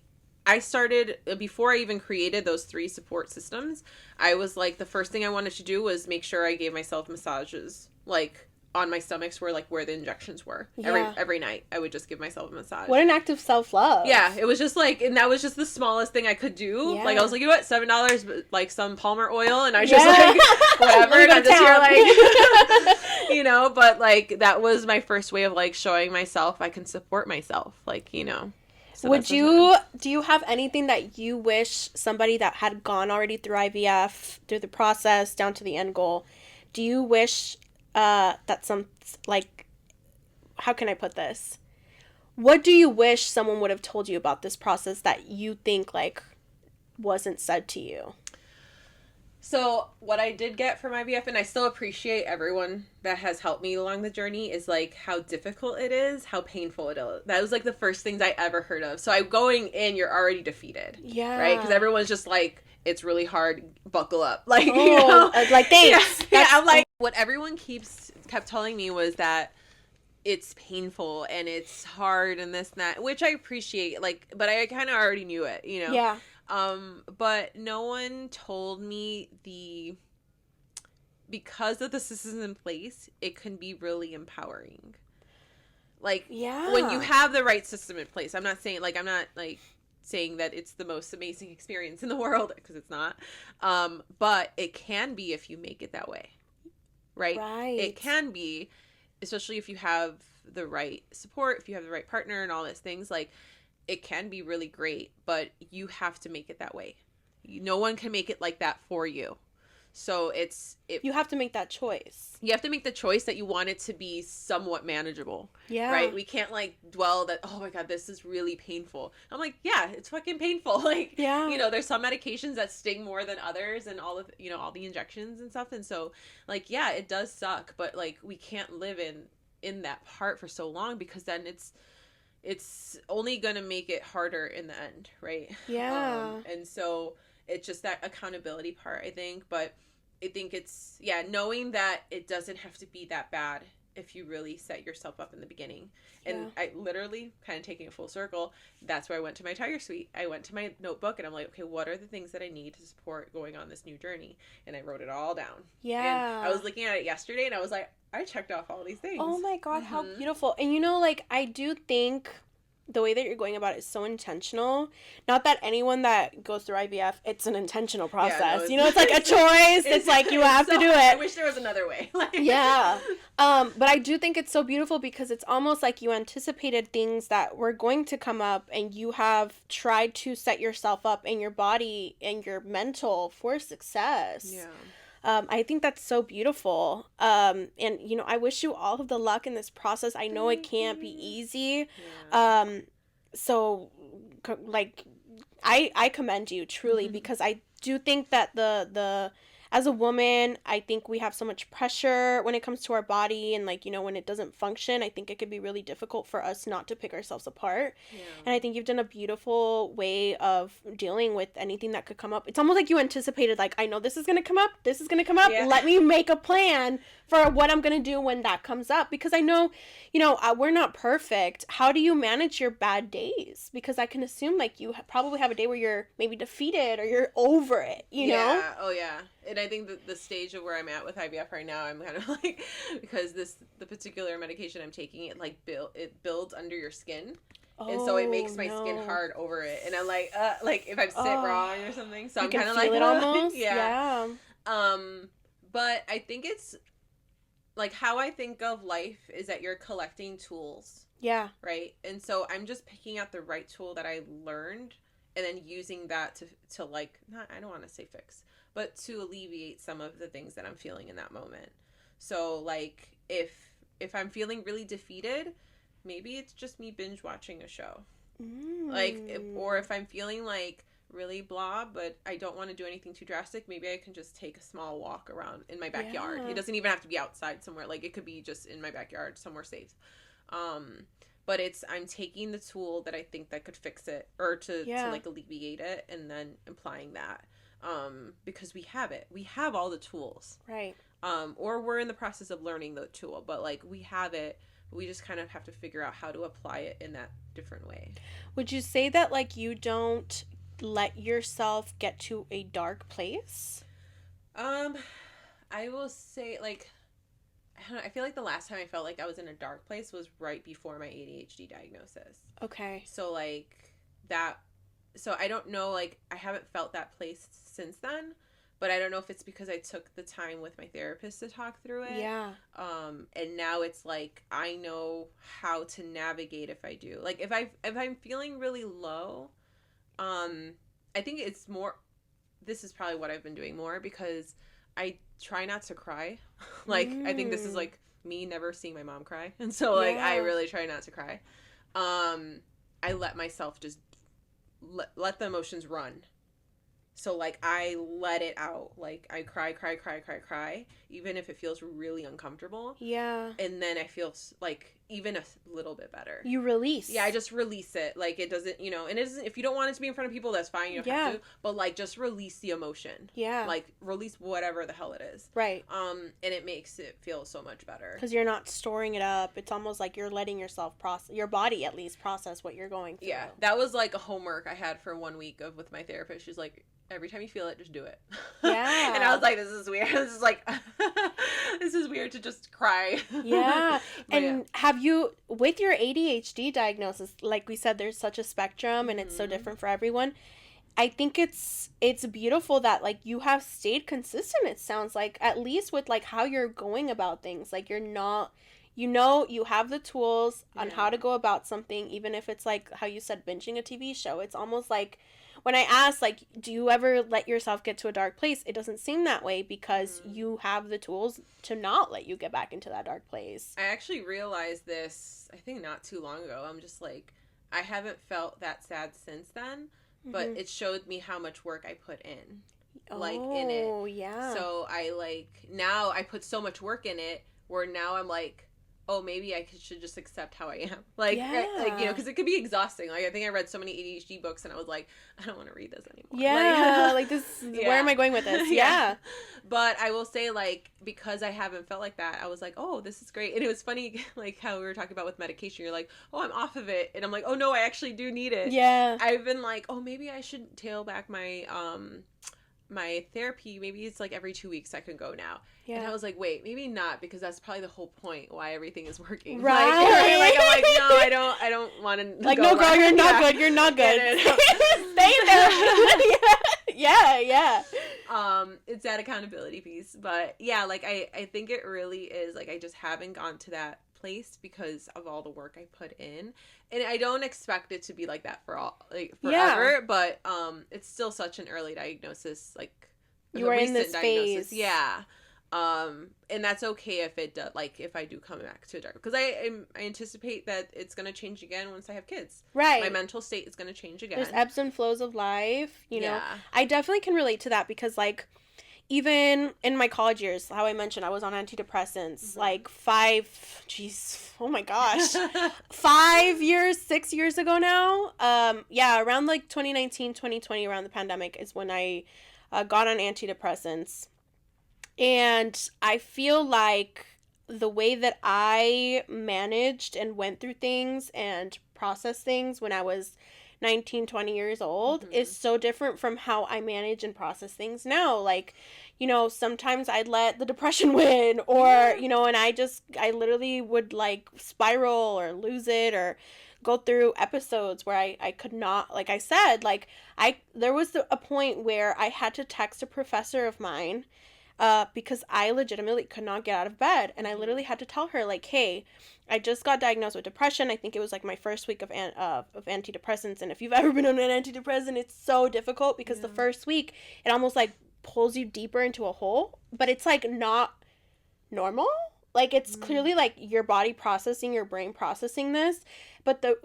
I started, before I even created those 3 support systems, I was like, the first thing I wanted to do was make sure I gave myself massages, like, on my stomachs where the injections were. Every night I would just give myself a massage. What an act of self-love. Yeah, it was just like, and that was just the smallest thing I could do. Yeah. Like I was like, you know what, $7, but like some Palmer oil, and I just like whatever, and I'm just here like you know, but like that was my first way of like showing myself I can support myself, like, you know. So do you have anything that you wish somebody that had gone already through IVF, through the process down to the end goal, do you wish that some, like, how can I put this? What do you wish someone would have told you about this process that you think, like, wasn't said to you? So what I did get from IVF, and I still appreciate everyone that has helped me along the journey, is like how difficult it is, how painful it is. That was like the first things I ever heard of. So going in, you're already defeated. Yeah. Right? Because everyone's just like, it's really hard, buckle up. Like, you know? Like, thanks. Yeah, I'm like, what everyone kept telling me was that it's painful and it's hard and this and that, which I appreciate, like, but I kind of already knew it, you know? Yeah. But no one told me because of the systems in place, it can be really empowering. Like, when you have the right system in place, I'm not saying that it's the most amazing experience in the world, because it's not. But it can be if you make it that way. Right? It can be, especially if you have the right support, if you have the right partner and all those things, like, it can be really great, but you have to make it that way. No one can make it like that for you. So you have to make that choice. You have to make the choice that you want it to be somewhat manageable. Yeah. Right? We can't like dwell that, oh my God, this is really painful. I'm like, yeah, it's fucking painful. Like, yeah. You know, there's some medications that sting more than others, and all of, you know, all the injections and stuff. And so like, yeah, it does suck, but like we can't live in that part for so long, because then it's only going to make it harder in the end. Right. Yeah. And so it's just that accountability part, I think. But I think it's, knowing that it doesn't have to be that bad if you really set yourself up in the beginning. And Yeah. I literally, kind of taking a full circle, that's where I went to my Tiger Suite. I went to my notebook and I'm like, okay, what are the things that I need to support going on this new journey? And I wrote it all down. Yeah. And I was looking at it yesterday and I was like, I checked off all these things. Oh my God, how beautiful. And you know, like, I do think the way that you're going about it is so intentional. Not that anyone that goes through IVF, it's an intentional process. Yeah, no, you know, it's like a choice. It's like you have to do it. I wish there was another way. Yeah. But I do think it's so beautiful because it's almost like you anticipated things that were going to come up and you have tried to set yourself up in your body and your mental for success. Yeah. I think that's so beautiful. And, you know, I wish you all of the luck in this process. I know it can't be easy. Yeah. So, like, I commend you, truly, because I do think that the as a woman, I think we have so much pressure when it comes to our body and, like, you know, when it doesn't function, I think it could be really difficult for us not to pick ourselves apart. Yeah. And I think you've done a beautiful way of dealing with anything that could come up. It's almost like you anticipated, like, I know this is going to come up. This is going to come up. Yeah. Let me make a plan for what I'm going to do when that comes up. Because I know, you know, we're not perfect. How do you manage your bad days? Because I can assume, like, you probably have a day where you're maybe defeated or you're over it, you know? Yeah. Oh, yeah. And I think that the stage of where I'm at with IVF right now, I'm kind of like, because the particular medication I'm taking, it builds under your skin. And so it makes my skin hard over it. And I'm like if I sit wrong or something. So I'm kind of like, it almost. yeah. But I think it's like how I think of life is that you're collecting tools. Yeah. Right. And so I'm just picking out the right tool that I learned and then using that to like, not, I don't want to say fix, but to alleviate some of the things that I'm feeling in that moment. So like if I'm feeling really defeated, maybe it's just me binge watching a show. Or if I'm feeling like really blah, but I don't want to do anything too drastic, maybe I can just take a small walk around in my backyard. Yeah. It doesn't even have to be outside somewhere. Like it could be just in my backyard somewhere safe. But I'm taking the tool that I think that could fix it or to like alleviate it and then applying that. Because we have it. We have all the tools. Right. Or we're in the process of learning the tool, but like we have it. We just kind of have to figure out how to apply it in that different way. Would you say that like you don't let yourself get to a dark place? I will say like I don't know, I feel like the last time I felt like I was in a dark place was right before my ADHD diagnosis. Okay. So like that, so I don't know, like I haven't felt that place since then, but I don't know if it's because I took the time with my therapist to talk through it. Yeah. And now it's like I know how to navigate if I do. Like if I'm feeling really low, I think it's more, this is probably what I've been doing more because I try not to cry. I think this is like me never seeing my mom cry. And so like I really try not to cry. I let myself just let the emotions run. So like I let it out. Like I cry, even if it feels really uncomfortable. Yeah. And then I feel like even a little bit better. You release. Yeah, I just release it. Like it doesn't, and it doesn't, if you don't want it to be in front of people, that's fine. You don't have to. But like just release the emotion. Yeah. Like release whatever the hell it is. Right. And it makes it feel so much better. Because you're not storing it up. It's almost like you're letting yourself process, your body at least process what you're going through. Yeah. That was like a homework I had for 1 week with my therapist. She's like, every time you feel it, just do it. Yeah. And I was like, this is weird. This is like, this is weird to just cry. Yeah. And have you, with your ADHD diagnosis, like we said, there's such a spectrum and it's so different for everyone. I think it's beautiful that like you have stayed consistent, it sounds like, at least with like how you're going about things. Like you're not, you have the tools on how to go about something, even if it's like how you said, binging a TV show. It's almost like when I ask, like, do you ever let yourself get to a dark place? It doesn't seem that way because you have the tools to not let you get back into that dark place. I actually realized this, I think not too long ago. I'm just like, I haven't felt that sad since then, but it showed me how much work I put in. Like, in it. Oh, yeah. So I like, now I put so much work in it where now I'm like, oh, maybe I should just accept how I am. Like, Yeah. because it could be exhausting. Like, I think I read so many ADHD books, and I was like, I don't want to read this anymore. Yeah, like this, Yeah. where am I going with this? Yeah. But I will say, like, because I haven't felt like that, I was like, oh, this is great. And it was funny, like, how we were talking about with medication. You're like, oh, I'm off of it. And I'm like, oh, no, I actually do need it. Yeah. I've been like, oh, maybe I should tail back my therapy. Maybe it's like every 2 weeks I can go now. Yeah. And I was like, wait, maybe not, because that's probably the whole point why everything is working. Right. Like I'm like, no, I don't want to. Like, no, girl, you're not good. You're not good. Stay there. Yeah. It's that accountability piece, but yeah, like I think it really is, like, I just haven't gone to that place because of all the work I put in, and I don't expect it to be like that for forever. Yeah. But it's still such an early diagnosis, like you are in this phase. Yeah. And that's okay if it does, like, if I do come back to dark, because I anticipate that it's going to change again once I have kids. Right. My mental state is going to change again. There's ebbs and flows of life, you know. I definitely can relate to that, because, like, even in my college years, how I mentioned, I was on antidepressants, like 5 years, 6 years ago now. Around like 2019, 2020, around the pandemic is when I got on antidepressants. And I feel like the way that I managed and went through things and processed things when I was 19, 20 years old is so different from how I manage and process things now. Like, you know, sometimes I'd let the depression win, or, you know, and I literally would, like, spiral or lose it, or go through episodes where I could not, like I said, like, there was a point where I had to text a professor of mine because I legitimately could not get out of bed. And I literally had to tell her, like, hey, I just got diagnosed with depression. I think it was like my first week of antidepressants. And if you've ever been on an antidepressant, it's so difficult, because the first week it almost like pulls you deeper into a hole, but it's like not normal. Like, it's clearly like your body processing, your brain processing this, but the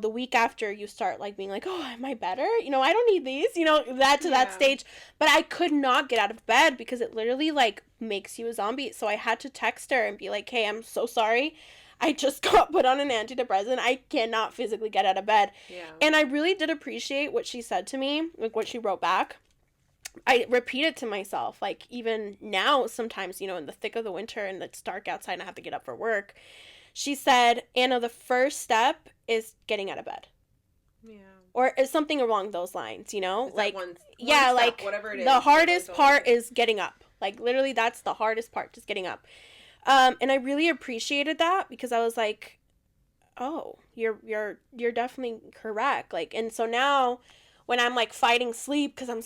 week after you start, like, being like, oh, am I better? You know, I don't need these, you know, that stage. But I could not get out of bed because it literally, like, makes you a zombie. So I had to text her and be like, hey, I'm so sorry. I just got put on an antidepressant. I cannot physically get out of bed. Yeah. And I really did appreciate what she said to me, like what she wrote back. I repeat it to myself, like, even now, sometimes, you know, in the thick of the winter and it's dark outside and I have to get up for work. She said, Anna, the first step is getting out of bed. Yeah. Or is something along those lines, you know? Is like, one step, like, whatever it is. The hardest part is getting up. Like, literally, that's the hardest part, just getting up. And I really appreciated that, because I was like, oh, you're definitely correct. Like, and so now, when I'm, like, fighting sleep, because I'm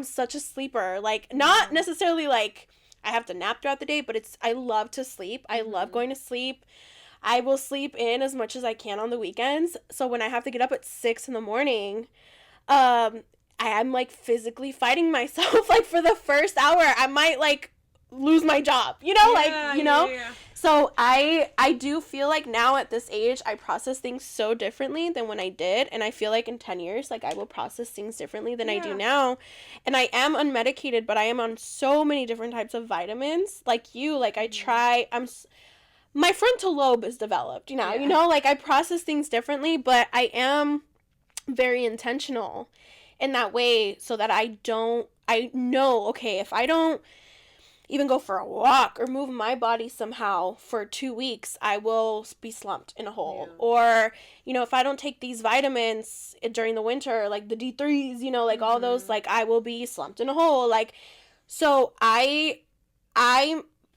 such a sleeper, like, not necessarily, like, I have to nap throughout the day, but I love to sleep. I love going to sleep. I will sleep in as much as I can on the weekends. So when I have to get up at 6 a.m, I am, like, physically fighting myself. Like, for the first hour, I might, like, lose my job, you know, Yeah. So I do feel like now at this age, I process things so differently than when I did. And I feel like in 10 years, like, I will process things differently than I do now. And I am unmedicated, but I am on so many different types of vitamins. Like you, like, my frontal lobe is developed, you know, like, I process things differently, but I am very intentional in that way, so that I know, okay, if I don't even go for a walk or move my body somehow for 2 weeks, I will be slumped in a hole. Yeah. Or, you know, if I don't take these vitamins during the winter, like the D3s, you know, like all those, like, I will be slumped in a hole. Like, so I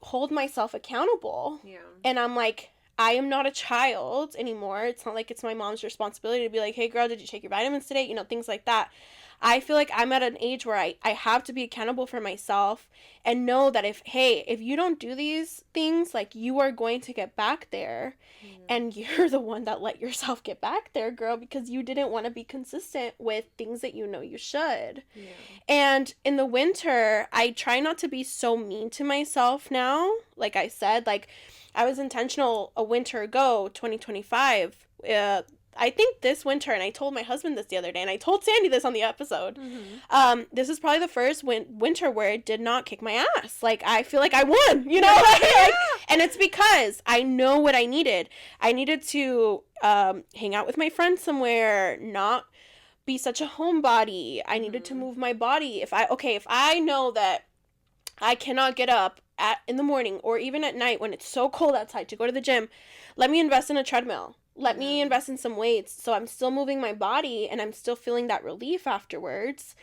hold myself accountable. Yeah. And I'm like, I am not a child anymore. It's not like it's my mom's responsibility to be like, hey, girl, did you take your vitamins today? You know, things like that. I feel like I'm at an age where I have to be accountable for myself and know that if you don't do these things, like, you are going to get back there, and you're the one that let yourself get back there, girl, because you didn't want to be consistent with things that you know you should. Yeah. And in the winter, I try not to be so mean to myself now. Like I said, like, I was intentional a winter ago, 2025, I think this winter, and I told my husband this the other day, and I told Sandy this on the episode, this is probably the first winter where it did not kick my ass. Like, I feel like I won, you know? And it's because I know what I needed. I needed to hang out with my friends somewhere, not be such a homebody. I needed to move my body. If I know that I cannot get up in the morning or even at night when it's so cold outside to go to the gym, let me invest in a treadmill. Let me invest in some weights so I'm still moving my body and I'm still feeling that relief afterwards.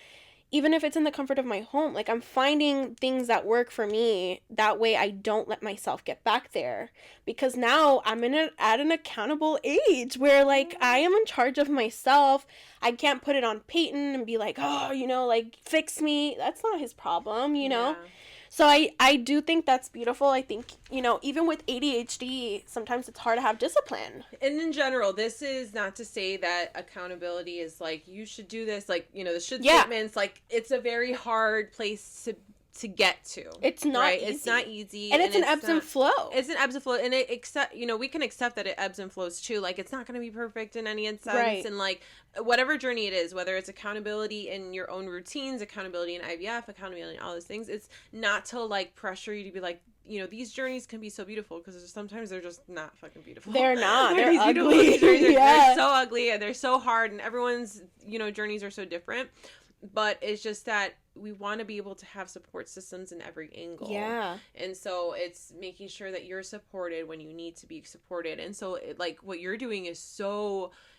Even if it's in the comfort of my home, like, I'm finding things that work for me. That way I don't let myself get back there. Because now I'm at an accountable age where, like, I am in charge of myself. I can't put it on Peyton and be like, oh, you know, like, fix me. That's not his problem, you know? So I do think that's beautiful. I think, you know, even with ADHD, sometimes it's hard to have discipline. And in general, this is not to say that accountability is like, you should do this, like, you know, the should statements, like, it's a very hard place to get to. It's not easy. It's not easy. And it's an ebbs and flow. It's an ebbs and flow. And you know, we can accept that it ebbs and flows too. Like, it's not going to be perfect in any instance. Right. And like, whatever journey it is, whether it's accountability in your own routines, accountability in IVF, accountability in all those things, it's not to like pressure you to be like, you know, these journeys can be so beautiful, because sometimes they're just not fucking beautiful. They're not. They're ugly. ugly. They're so ugly, and they're so hard, and everyone's, you know, journeys are so different. But it's just that we want to be able to have support systems in every angle. Yeah. And so it's making sure that you're supported when you need to be supported. And so like what you're doing is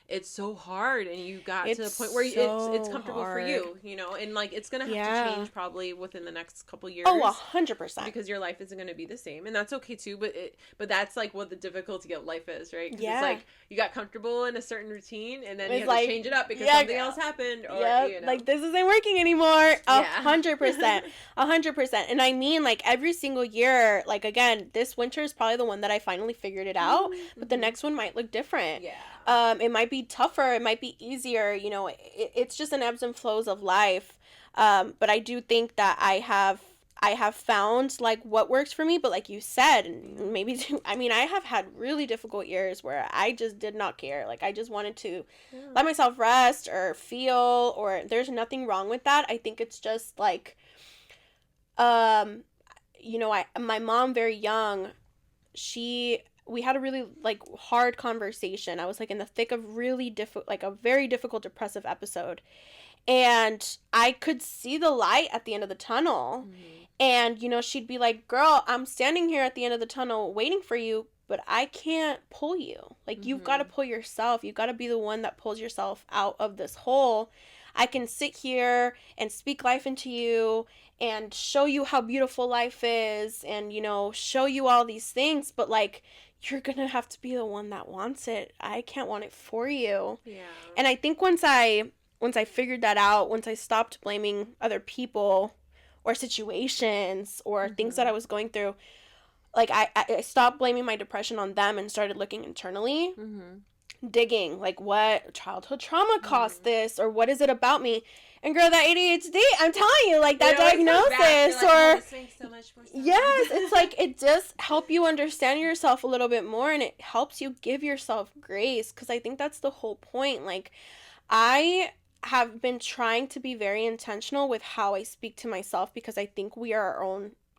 it's so hard, and you got to the point where it's comfortable for you, you know, and like it's going to have to change probably within the next couple years. Oh, 100%. Because your life isn't going to be the same, and that's okay too. But that's like what the difficulty of life is, right? 'Cause it's like you got comfortable in a certain routine, and then you have to change it up because something else happened, or you know. Like, this isn't working anymore. 100%. 100%. And I mean, like, every single year, like, again, this winter is probably the one that I finally figured it out, but the next one might look different. It might be tougher, it might be easier, you know, it's just an ebbs and flows of life. But I do think that I have found, like, what works for me. But like you said, and maybe I mean, I have had really difficult years where I just did not care. Like, I just wanted to let myself rest or feel, or there's nothing wrong with that. I think it's just like, you know, my mom, very young, we had a really, like, hard conversation. I was, like, in the thick of a very difficult depressive episode. And I could see the light at the end of the tunnel. And, you know, she'd be like, girl, I'm standing here at the end of the tunnel waiting for you, but I can't pull you. Like, you've got to pull yourself. You've got to be the one that pulls yourself out of this hole. I can sit here and speak life into you and show you how beautiful life is and, you know, show you all these things, but, like, you're gonna have to be the one that wants it. I can't want it for you. Yeah. And I think once I figured that out, once I stopped blaming other people or situations or things that I was going through, like, I stopped blaming my depression on them and started looking internally, digging, like, what childhood trauma caused this, or what is it about me? And girl, that ADHD, I'm telling you, like, that diagnosis, or this makes so much more sense. Yes, it's like, it does help you understand yourself a little bit more, and it helps you give yourself grace, because I think that's the whole point. Like, I have been trying to be very intentional with how I speak to myself, because I think we are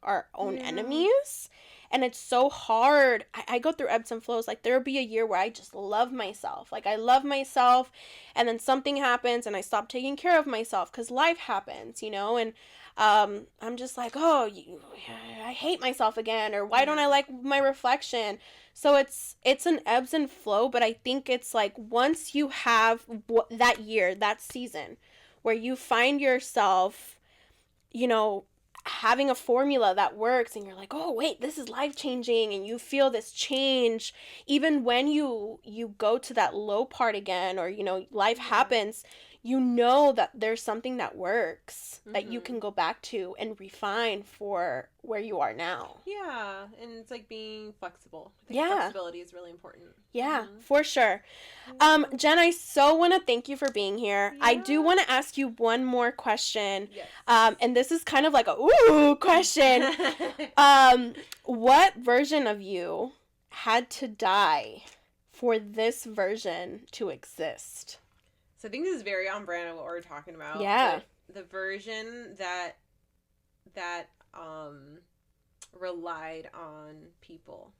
our own enemies. And it's so hard. I go through ebbs and flows. Like, there'll be a year where I just love myself. Like, I love myself, and then something happens and I stop taking care of myself because life happens, you know? And I'm just like, oh, I hate myself again, or why don't I like my reflection? So it's an ebbs and flow, but I think it's like, once you have that year, that season, where you find yourself, you know, having a formula that works, and you're like, oh wait, this is life changing, and you feel this change, even when you go to that low part again, or, you know, life happens, you know that there's something that works that you can go back to and refine for where you are now. Yeah, and it's like being flexible. I think flexibility is really important. Yeah, for sure. Jen, I so want to thank you for being here. Yeah. I do want to ask you one more question. Yes. And this is kind of like a ooh question. What version of you had to die for this version to exist? So I think this is very on brand of what we're talking about. Yeah. The version that relied on people.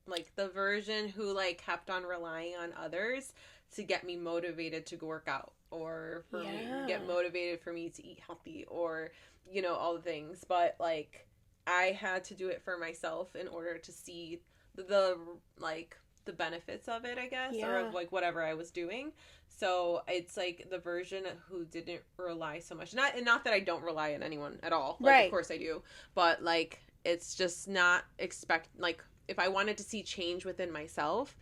Like the version who like kept on relying on others to get me motivated to work out, or for me get motivated for me to eat healthy, or all the things. But like I had to do it for myself in order to see the benefits of it, I guess, or of like whatever I was doing. So it's like the version who didn't rely so much. Not that I don't rely on anyone at all. Like, right. Of course I do. But like it's just not if I wanted to see change within myself,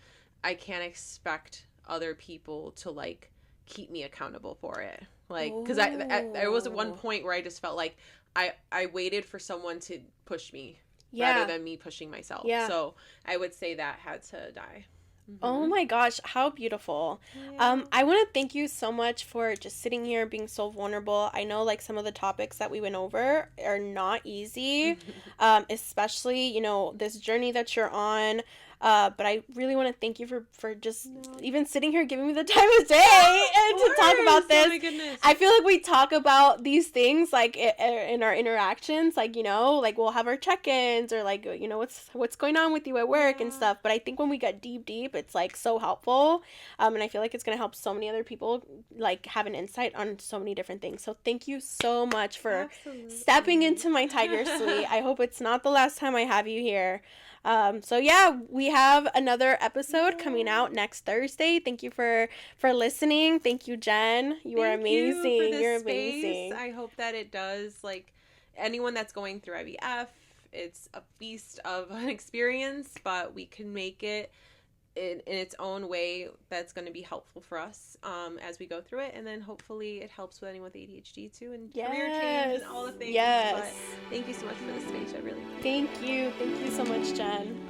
I can't expect other people to like keep me accountable for it. Like, because there was at one point where I just felt like I waited for someone to push me rather than me pushing myself. Yeah. So I would say that had to die. Mm-hmm. Oh my gosh, how beautiful. Yeah. I want to thank you so much for just sitting here and being so vulnerable. I know like some of the topics that we went over are not easy, especially, this journey that you're on. But I really want to thank you for just even sitting here giving me the time of day and to talk about this. Oh my goodness. I feel like we talk about these things like in our interactions, like, like we'll have our check-ins or like, what's going on with you at work and stuff. But I think when we get deep, it's like so helpful. And I feel like it's going to help so many other people like have an insight on so many different things. So thank you so much for stepping into my tiger suite. I hope it's not the last time I have you here. So yeah, we have another episode coming out next Thursday. Thank you for listening. Thank you, Jen. You're amazing. You're amazing. I hope that it does, like, anyone that's going through IVF, it's a beast of an experience, but we can make it in its own way that's going to be helpful for us as we go through it, and then hopefully it helps with anyone with ADHD too, and career change and all the things. Yes. But thank you so much for the space. I really appreciate it. Thank you so much, Jen.